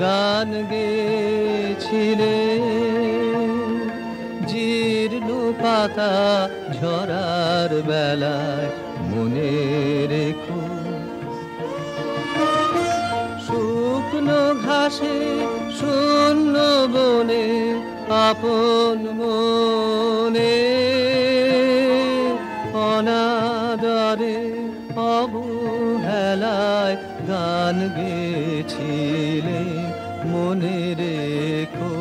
গান গেয়েছিলেন। জীর্ণ পাতা ঝরার বেলায় মনে রেখো, শুকনো ঘাসে শূন্য বনে আপন মনে অনাদরে অবহেলায় গান গেছিলে মনে রেখো,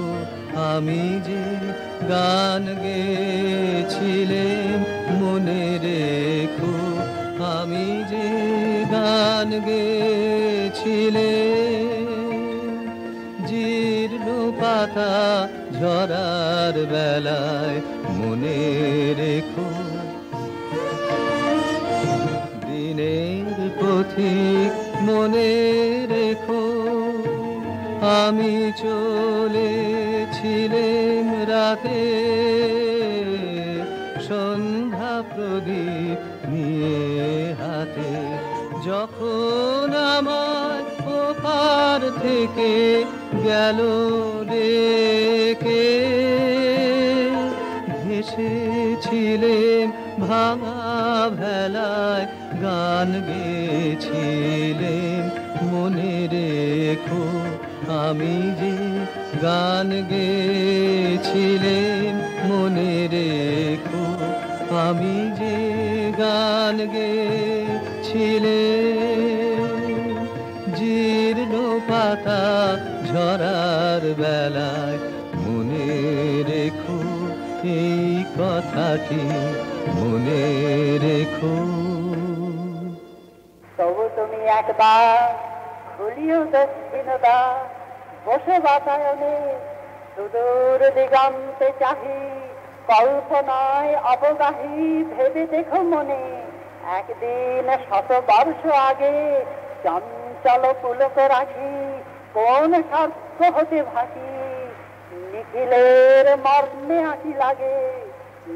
আমি যে গান গেছিলেম মনে রেখো, আমি যে গান গেছিলেম। জীর্ণ পাতা ঝরার বেলায় মনে রেখো, দিনের পথিক মনে রেখো, আমি চলেছিলেম রাতে সন্ধ্যা প্রদীপ নিয়ে হাতে। যখন আমার ওপার থেকে গেল ডেকে, ভেসেছিলেম ভাঙা ভেলায় গান গেয়েছিলেম মনে রেখো, আমি যে গান গেয়েছিলেম মনে রেখো, আমি যে গান গেয়েছিলেম। জীর্ণ পাতা ঝরার বেলায় মনে রেখো, এই কথাটি মনে রেখো। তবু তুমি একবার খুলিও দক্ষিণতা, বসে বাতায়নে সুদূর দিগন্তে চাহি, কল্পনায় অবগাহী ভেবে দেখো মনে, একদিন 100 বর্ষ আগে চঞ্চল পুলক রাখি কোন স্বার্থ হতে ভাসি, নিখিলের মর্মে আঁকি লাগে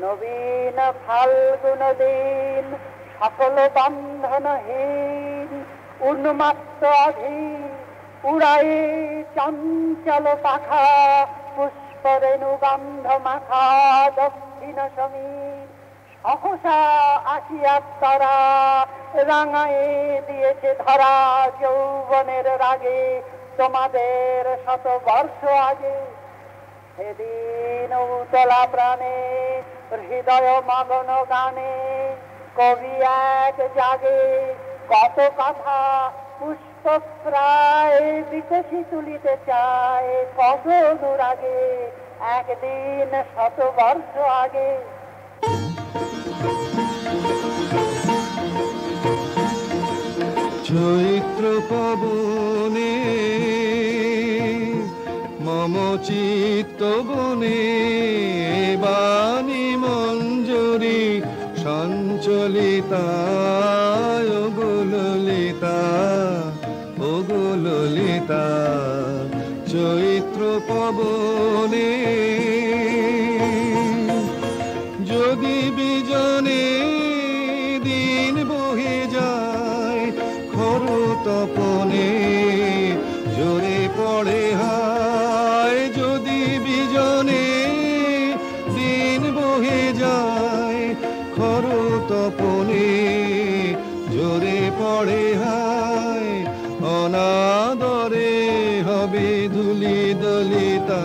নবীন ফাল্গুন দিন, সকল বন্ধনহীন উন্মাত্ত অধীন, উড়ায়ে চঞ্চল পাখা পুষ্প রেণু গন্ধ মাখা দক্ষিণ সমীর, সহসা আসিয়া তারা রাঙায়ে দিয়েছে ধরা যৌবনের রাগে তোমাদের 100 বর্ষ আগে। সেদিন উতলা প্রাণে হৃদয় মগ্ন গানে কবি এক জাগে, কত কথা পুষ্প প্রায় বিকশি তুলিতে চায়, কত দূর আগে একদিন 100 বর্ষ আগে। চৈত্র পবনে মম চিত্ত বনে, বাণী মঞ্জুরি সঞ্চলিতা ওগোললিতা ওগোললিতা। চৈত্র পবনে যদি বিজনে দিন বহে যায় খর তপনে জোরে পড়ে হায় যদি বিজনে দিন বহে যায় খর তপনে জোরে পড়ে হায় অনাদরে হবে ধুলি দলিতা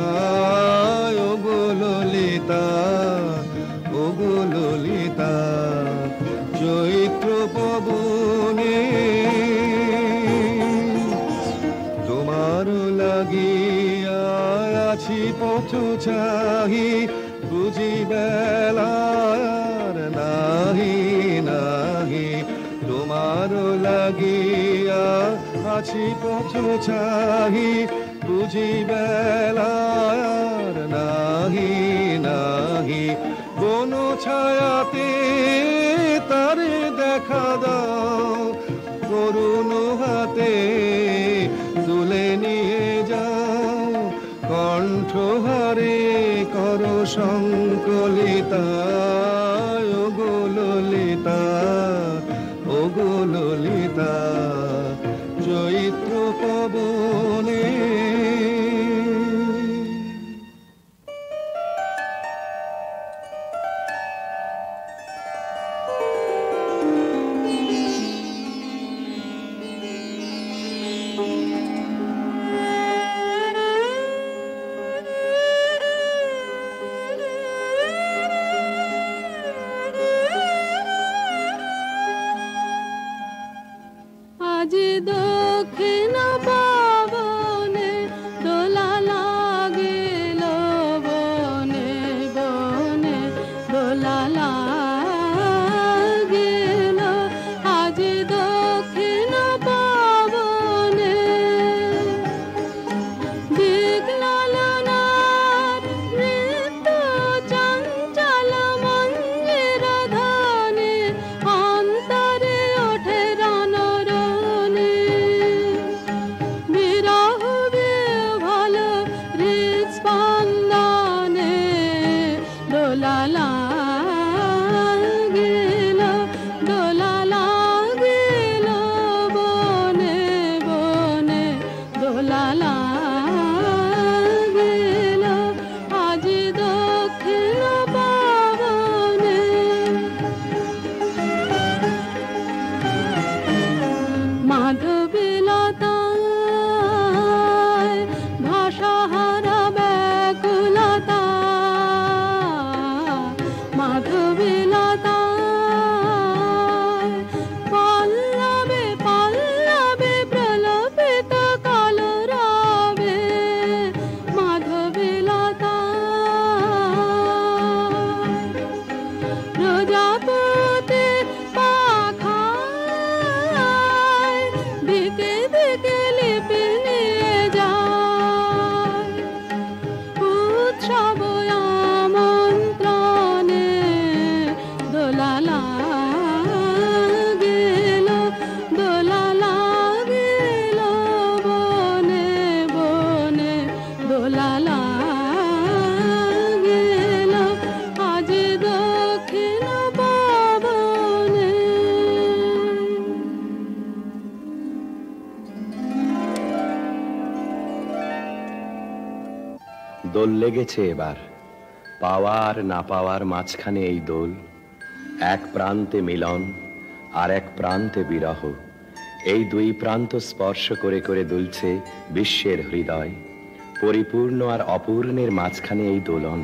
ও গো ললিতা ও গো ললিতা চৈত্র পবনে তোমার লাগিয়া আছি পথ চাহি বুঝি বেলার নাহি নাহি তোমার লাগিয়া আছি পথ চাহি বুঝি বেলার নাহি নাহি কোন ছায়াতে তারে দেখা দাও করুণ হাতে তুলে নিয়ে যাও কণ্ঠহারে কর সংকলিতা ও গো ললিতা ও গো ললিতা চৈত্র পবনে আজ দক্ষিণ পবনে দোলা লাগিল বনে বনে দোলা লাগিল আজ দক্ষিণ পবনে দিগ্লালনার নৃত্য চঞ্চল মঞ্জির ধ্বনি অন্তরে ওঠে রণরণি বিরহ বিহ্বল হৃৎস্পন্দনে দোলা লাগিল বনে বনে দোলা লাগিল আজ দক্ষিণ পবনে মাধবীলতায় ভাষাহারা ব্যাকুলতা মাধবীলতায় পল্লবে পল্লবে প্রলোভিত কলরবে মাধবীলতায় প্রজাপতি পাখায় দিকে দিকে লিপি নিয়ে যায় উৎসব আমন্ত্রণে দোলা লাগিল বনে বনে দোলা লাগিল আজ দক্ষিণ পবনে দোল লেগেছে এবার পাওয়ার না পাওয়ার মাঝখানে এই দোল এক প্রান্তে মিলন আর এক প্রান্তে বিরহ এই দুই প্রান্ত স্পর্শ করে করে দুলছে বিশ্বের হৃদয় পরিপূর্ণ আর অপূর্ণের মাঝখানে এই দোলন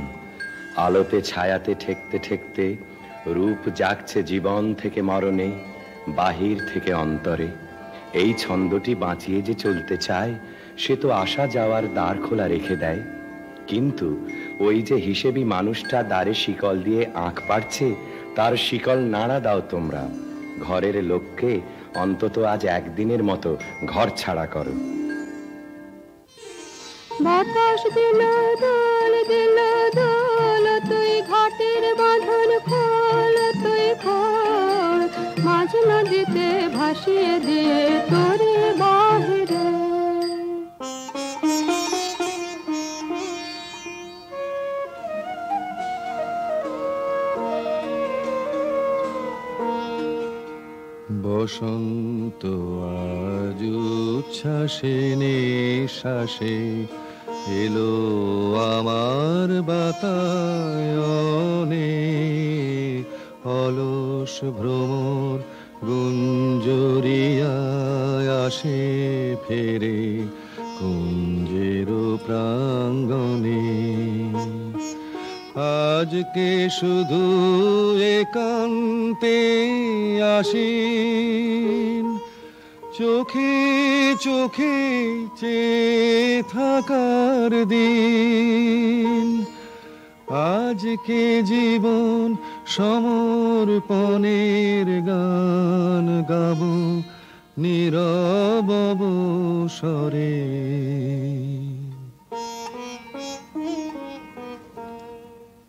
আলোতে ছায়াতে ঠেকতে ঠেকতে রূপ জাগছে জীবন থেকে মরণে বাহির থেকে অন্তরে এই ছন্দটি বাঁচিয়ে যে চলতে চায় সে তো আসা যাওয়ার দ্বার খোলা রেখে দেয় কিন্তু ওই যে হিসেবি মানুষটা দ্বারে শিকল দিয়ে আঁক পাড়ছে তার শিকল নাড়া দাও তোমরা ঘরের লোককে অন্তত আজ একদিনের মতো ঘর ছাড়া করো বাতাস দিল দোল তুই ঘাটের বাঁধন খোল তুই খোল মাঝ নদীতে ভাসিয়ে দিয়ে তোরে বাহিরে বসন্ত আজ উচ্ছ্বাসে নিঃশ্বাসে এলো আমার বাতায়নে, অলস ভ্রমর গুঞ্জরিয়ায় আসে ফেরে কুঞ্জের প্রাঙ্গণে। আজকে শুধু একান্তে আসেন, চোখে চোখে চেয়ে থাকার দিন। আজকে জীবন সমর্পণের গান গাবো নীরব অবসরে।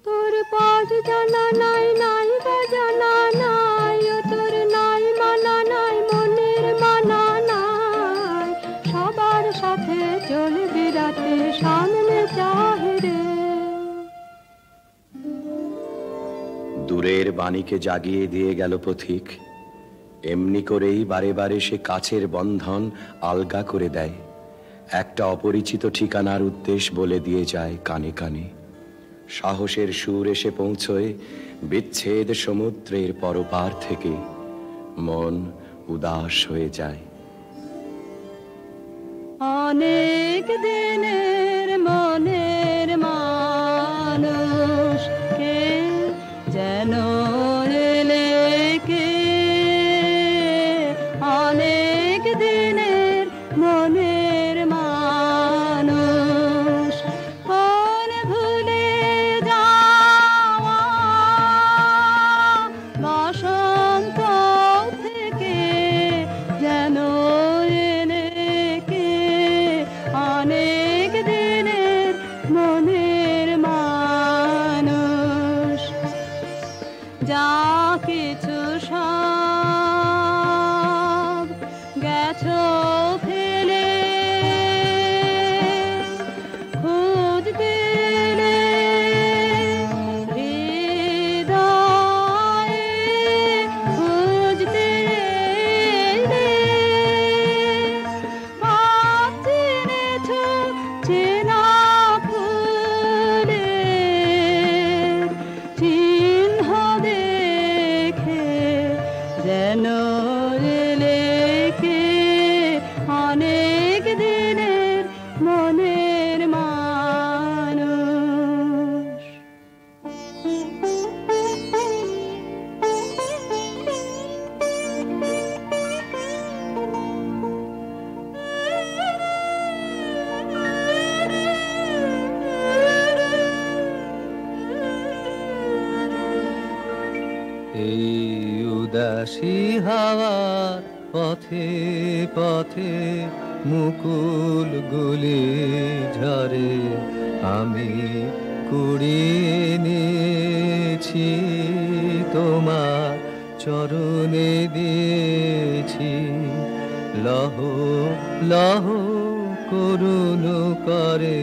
তোর পদ জানা নাই, নাই বাজানা নাই, ও তোর নাই মানা নাই, মনের মানা নাই। সবার সাথে চলবি রাতে, সামনে চাহিরে। দূরের বাণীকে জাগিয়ে দিয়ে গেল পথিক। এমনি করেই বারে বারে সে কাছের বন্ধন আলগা করে দেয়। একটা অপরিচিত ঠিকানার উদ্দেশ্য বলে দিয়ে যায় কানে কানে। সাহসের সুর এসে পৌঁছয় বিচ্ছেদ সমুদ্রের পরপার থেকে। মন উদাস হয়ে যায়। অনেক দিনের মনের মানুষ কে যেন এলে কে, অনেক দিনের মনের মানুষ। কোন ভুলে যাওয়া বসন্ত থেকে যেন এলে কে, অনেক দিনের মনের মানুষ। যা কিছু সব গেছো ফেলে, খুঁজতে এলে হৃদয়ে, খুঁজতে এলে পথ চিনেছো চেনা ফুলের চিহ্ন দেখে যেন এলে কে, অনেক দিনের মনের মানুষ। এই উদাসী হাওয়ার পথে পথে মুকুল গুলি ঝরে, আমি কুড়িয়ে এনেছি তোমার চরণে দিয়েছি। লহ লহ করুণ করে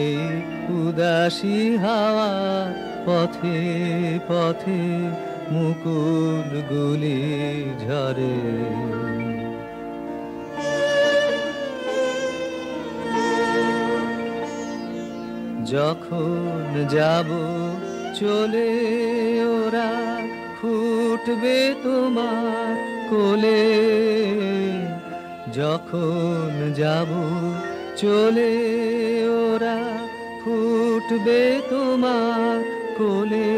এই উদাসী হাওয়ার পথে পথে মুকুল গুলি ঝরে। যখন যাব চলে ওরা ফুটবে তোমার কোলে, যখন যাব চলে ওরা ফুটবে তোমার কোলে,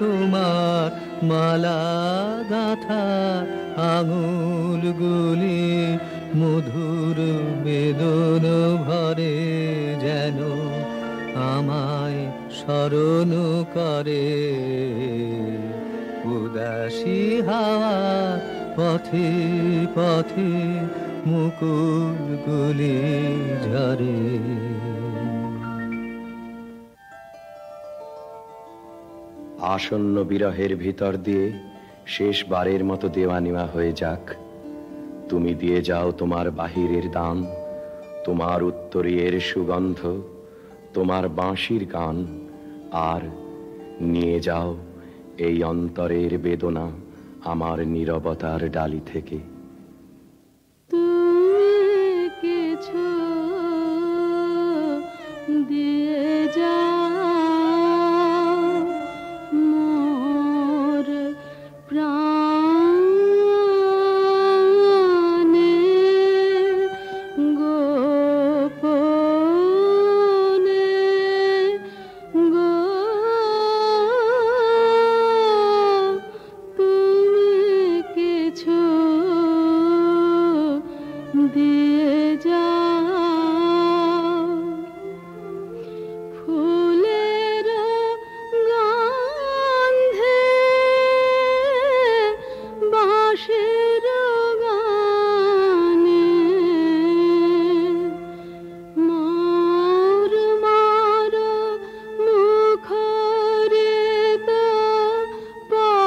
তোমার মালা গাঁথা আঙুলগুলি মধুর বেদন ভরে যেন আমায় স্মরণ করে। উদাসী হাওয়া পথে পথে মুকুলগুলি ঝরে। আসন্ন বিরহের ভিতর দিয়ে শেষবারের মতো দেওয়া নেওয়া হয়ে যাক। তুমি দিয়ে যাও তোমার বাহিরের দান, তোমার উত্তরীয়ের সুগন্ধ, তোমার বাঁশির গান, আর নিয়ে যাও এই অন্তরের বেদনা আমার নীরবতার ডালি থেকে। তুমি কিছু দিয়ে যাও মোর প্রাণে গোপনে গো, তুমি কিছু দিয়ে যাও ফুলের গন্ধে বাঁশির গানে মোর মার মুখরিত পাবনে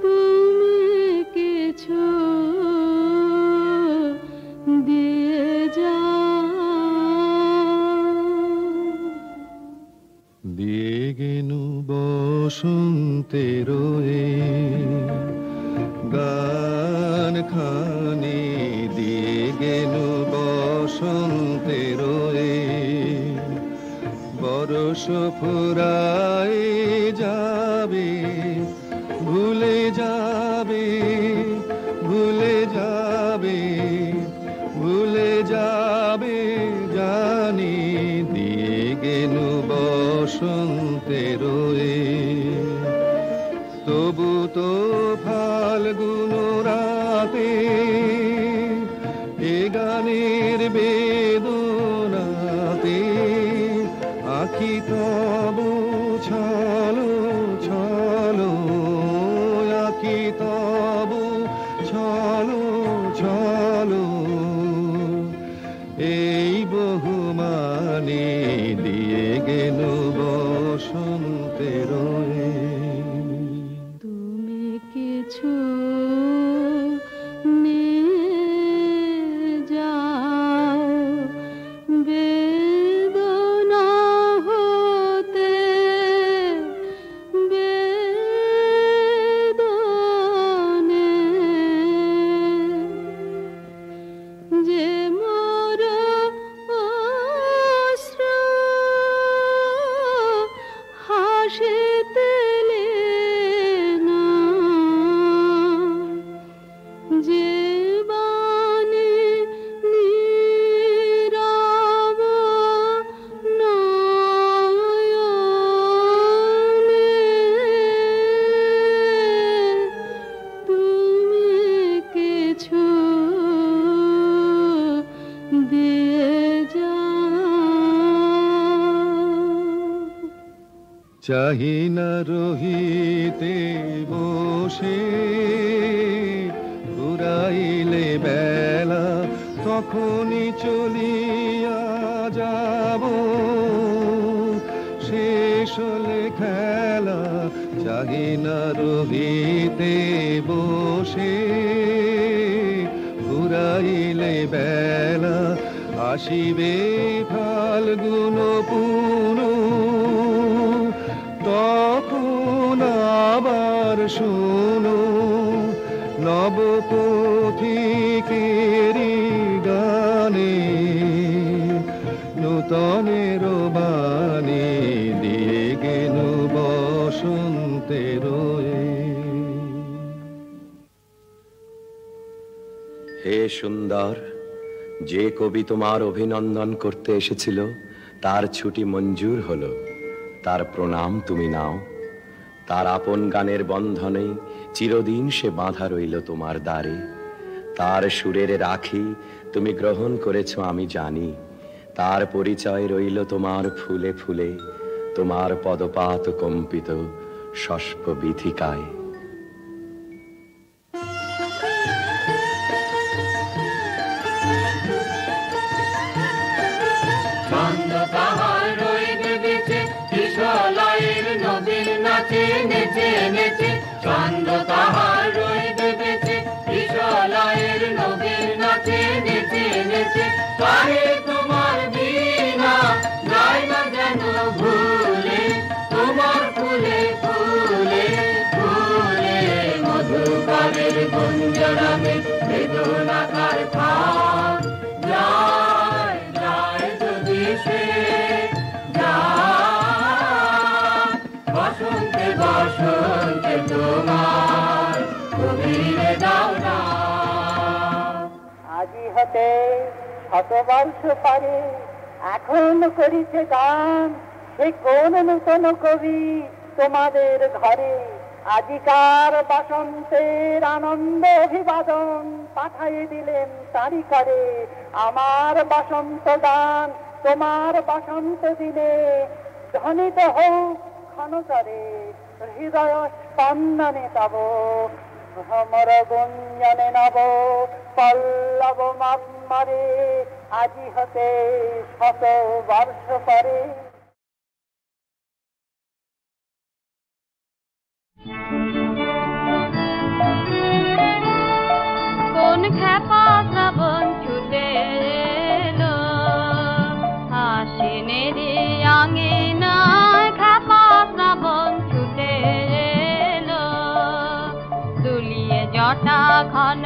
তুমি কিছু দিয়ে যাও। দিয়ে গেনু বসন্তের গান খানি, দিয়ে গেনু বসন্তের বরস ফুরাই যাবে, ভুলে যাবে, ভুলে যাবে, ভুলে যাবে জানি, দিয়ে গেনু বসন্তের তবু তো ফাল্গুন রাতে এ গানের বেদনাতে আঁখি তবু ছলো ছলো, আঁখি তবু ছলো ছলো, এই বহুমানে দিয়ে গেল বসন্তের। তুমি কিছু নিয়ে যাও বেদনা হতে বেদনে, যে মোর অশ্রু হাসিতে না, যে বাণী নীরব নয়নে তুমি কিছু দিয়ে যাও। চাহি না রহিতে বসে, ঘুরাইলে বেলা তখনই চলিয়া যাব, শেষ হলে খেলা। চাহি না রহিতে বসে, ঘুরাইলে বেলা আসিবে ফাল্গুন পুন, তখন আবার শোনো নব পথিকেরি গানে, নূতনের বাণী দিয়ে গেল বসন্তের। হে সুন্দর, যে কবি তোমার অভিনন্দন করতে এসেছিল তার ছুটি মঞ্জুর হলো, তার প্রণাম তুমি নাও। তার আপন গানের বন্ধনে চিরদিন সে বাঁধা রইল তোমার দ্বারে। তার সুরের রাখি তুমি গ্রহণ করেছ আমি জানি, তার পরিচয় রইল তোমার ফুলে ফুলে, তোমার পদপাত কম্পিত শস্প বিথিকায়। ছন্দ তাহার রইবে বেঁচে, কিশলয়ের নবীন নাচে নেচে নেচে। ছন্দ তাহার রইবে বেঁচে, কিশলয়ের নবীন নাচে নেচে নেচে। কারে তোমার বীণা গায় না যেন ভুল তোমার কবিরে দাও না। আজি হতে শতবর্ষ পারে এখন করিছে গান, সে কোন নূতন কবি তোমাদের ঘরে। আজিকার বসন্তের আনন্দ অভিবাদন পাঠাই দিলেন তারি করে। আমার বসন্ত গান তোমার বসন্ত দিনে ধ্বনিত হোক ক্ষণতরে, হৃদয় স্পন্দনে তব ভ্রমর গুঞ্জনে নব পল্লব মারে। আজি হতে শত বর্ষ পরে। কোন খ্যাপা শ্রাবণ ছুটে এলো আশ্বিনেরি আঙিনায়, খ্যাপা শ্রাবণ ছুটে এলো দুলিয়ে জটা ঘন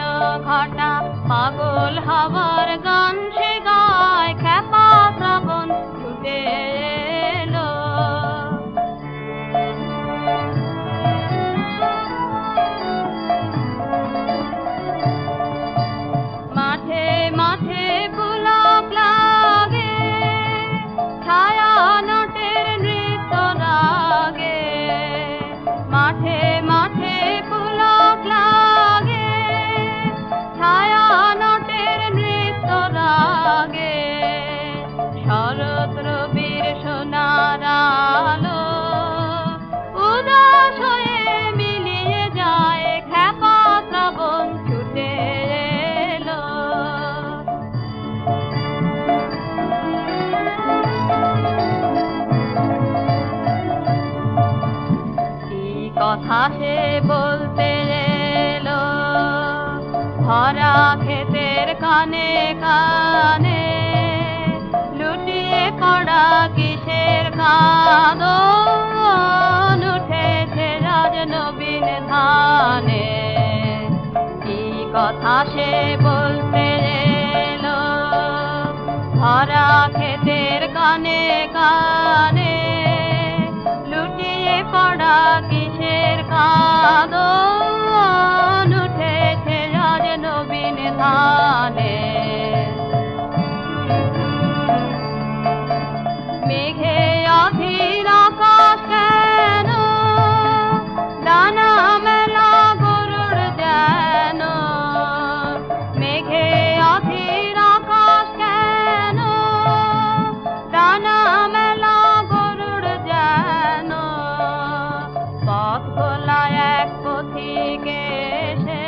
ঘটা পাগল হবার গান সে গায়, খ্যাপা শ্রাবণ ছুটে এলো। মাঠে মাঠে পুলক লাগে ছায়া নটের নৃত্য রাগে, মাঠে মাঠে পুলক লাগে ছায়া নটের নৃত্য রাগে। শরৎ রবির সোনার আলো উদাস হয়ে মিলিয়ে যায়, খ্যাপা শ্রাবণ ছুটে এলো। কি কথা সে বলতে এলো ভরা ক্ষেতের কানে কানে, লুটিয়ে পড়া কিসের কাঁদন উঠেছে রাজ নবীন ধানে। কি কথা সে বলতে এলো ভরা ক্ষেতের কানে কানে, লুটিয়ে পড়া কিসের কাঁদন উঠেছে রাজ নবীন ধানে। মেঘে অধীর আকাশ কেন, ডানা মেলা গরুড় যেন। মেঘে অধীর আকাশ কেন, ডানা মেলা গরুড় যেন। পথ ভোলায় এক পথিক এসে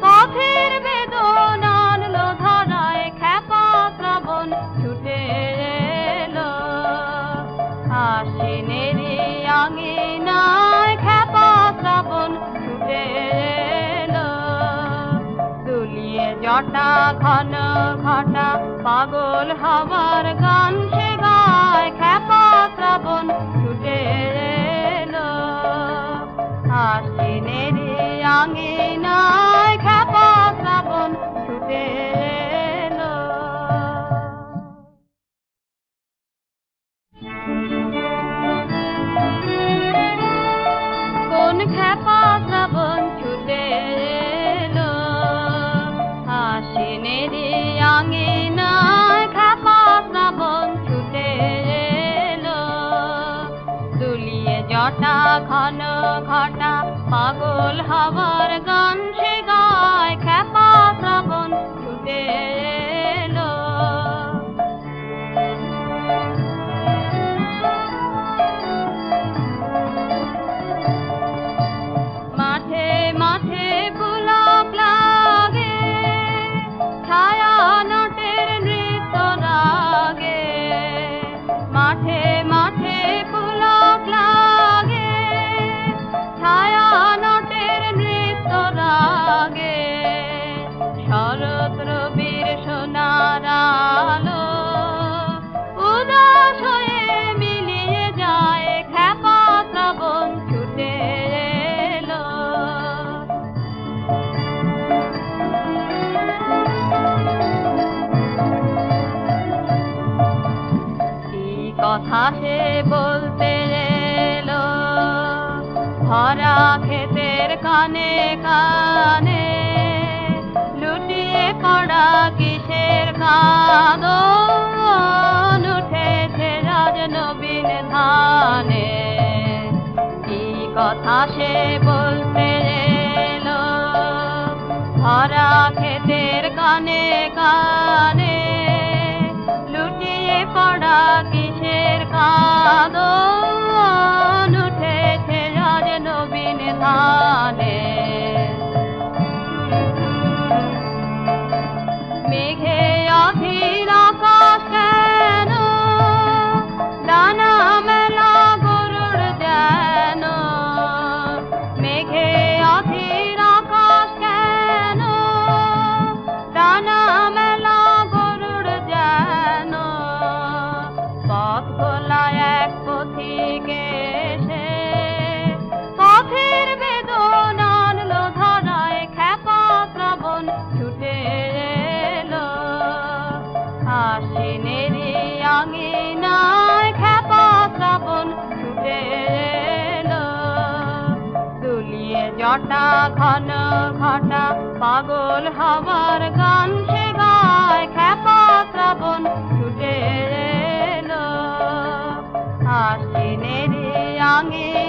পথের বেদনা আনলো ধরায়, খ্যাপা শ্রাবণ ছুটে এলো আশ্বিনেরি আঙিনায়, খ্যাপা শ্রাবণ ছুটে এলো দুলিয়ে জটা ঘন ঘটা পাগল হবার গান সে গায়, খ্যাপা শ্রাবণ ছুটে এলো আশ্বিনেরি আঙিনায়, খ্যাপা শ্রাবণ ছুটে এলো। কোন খ্যাপা শ্রাবণ ছুটে এলো আশ্বিনেরি আঙিনায়, খ্যাপা শ্রাবণ ছুটে এলো দুলিয়ে জটা ঘন ঘটা পাগল হবার গান সে গায়, খ্যাপা শ্রাবণ ছুটে এলো। মাঠে মাঠে পুলক লাগে ছায়া নটের নৃত্য রাগে, মাঠে মাঠে পুলক লাগে ছায়া নটের নৃত্য রাগে। শরৎ রবির সোনার আলো উদাস হয়ে মিলিয়ে যায়, খ্যাপা শ্রাবণ ছুটে এলো। কি কথা সে বলতে এলো ভরা ক্ষেতের কানে কানে লুটিয়ে পড়া কিসের কাঁদন উঠেছে রাজ নবীন ধানে কি কথা সে বলতে এলো ভরা ক্ষেতের কানে কানে লুটিয়ে পড়া কিসের কাঁদন উঠেছে রাজ নবীন ধানে মেঘে অধীর আকাশ কেন ডানা মেলা গরুড় যেন মেঘে অধীর আকাশ কেন ডানা মেলা গরুড় যেন পথ ভোলা এক পথিকে এসে পথের বেদনা আনলো ধরায় খ্যাপা শ্রাবণ ছুটে এলো আশ্বিনেরই আঙিনায় খ্যাপা শ্রাবণ ছুটে এলো দুলিয়ে জটা ঘন ঘটা পাগল হবার গান সে গায় খ্যাপা শ্রাবণ ছুটে এলো আশ্বিনেরই আঙিনায়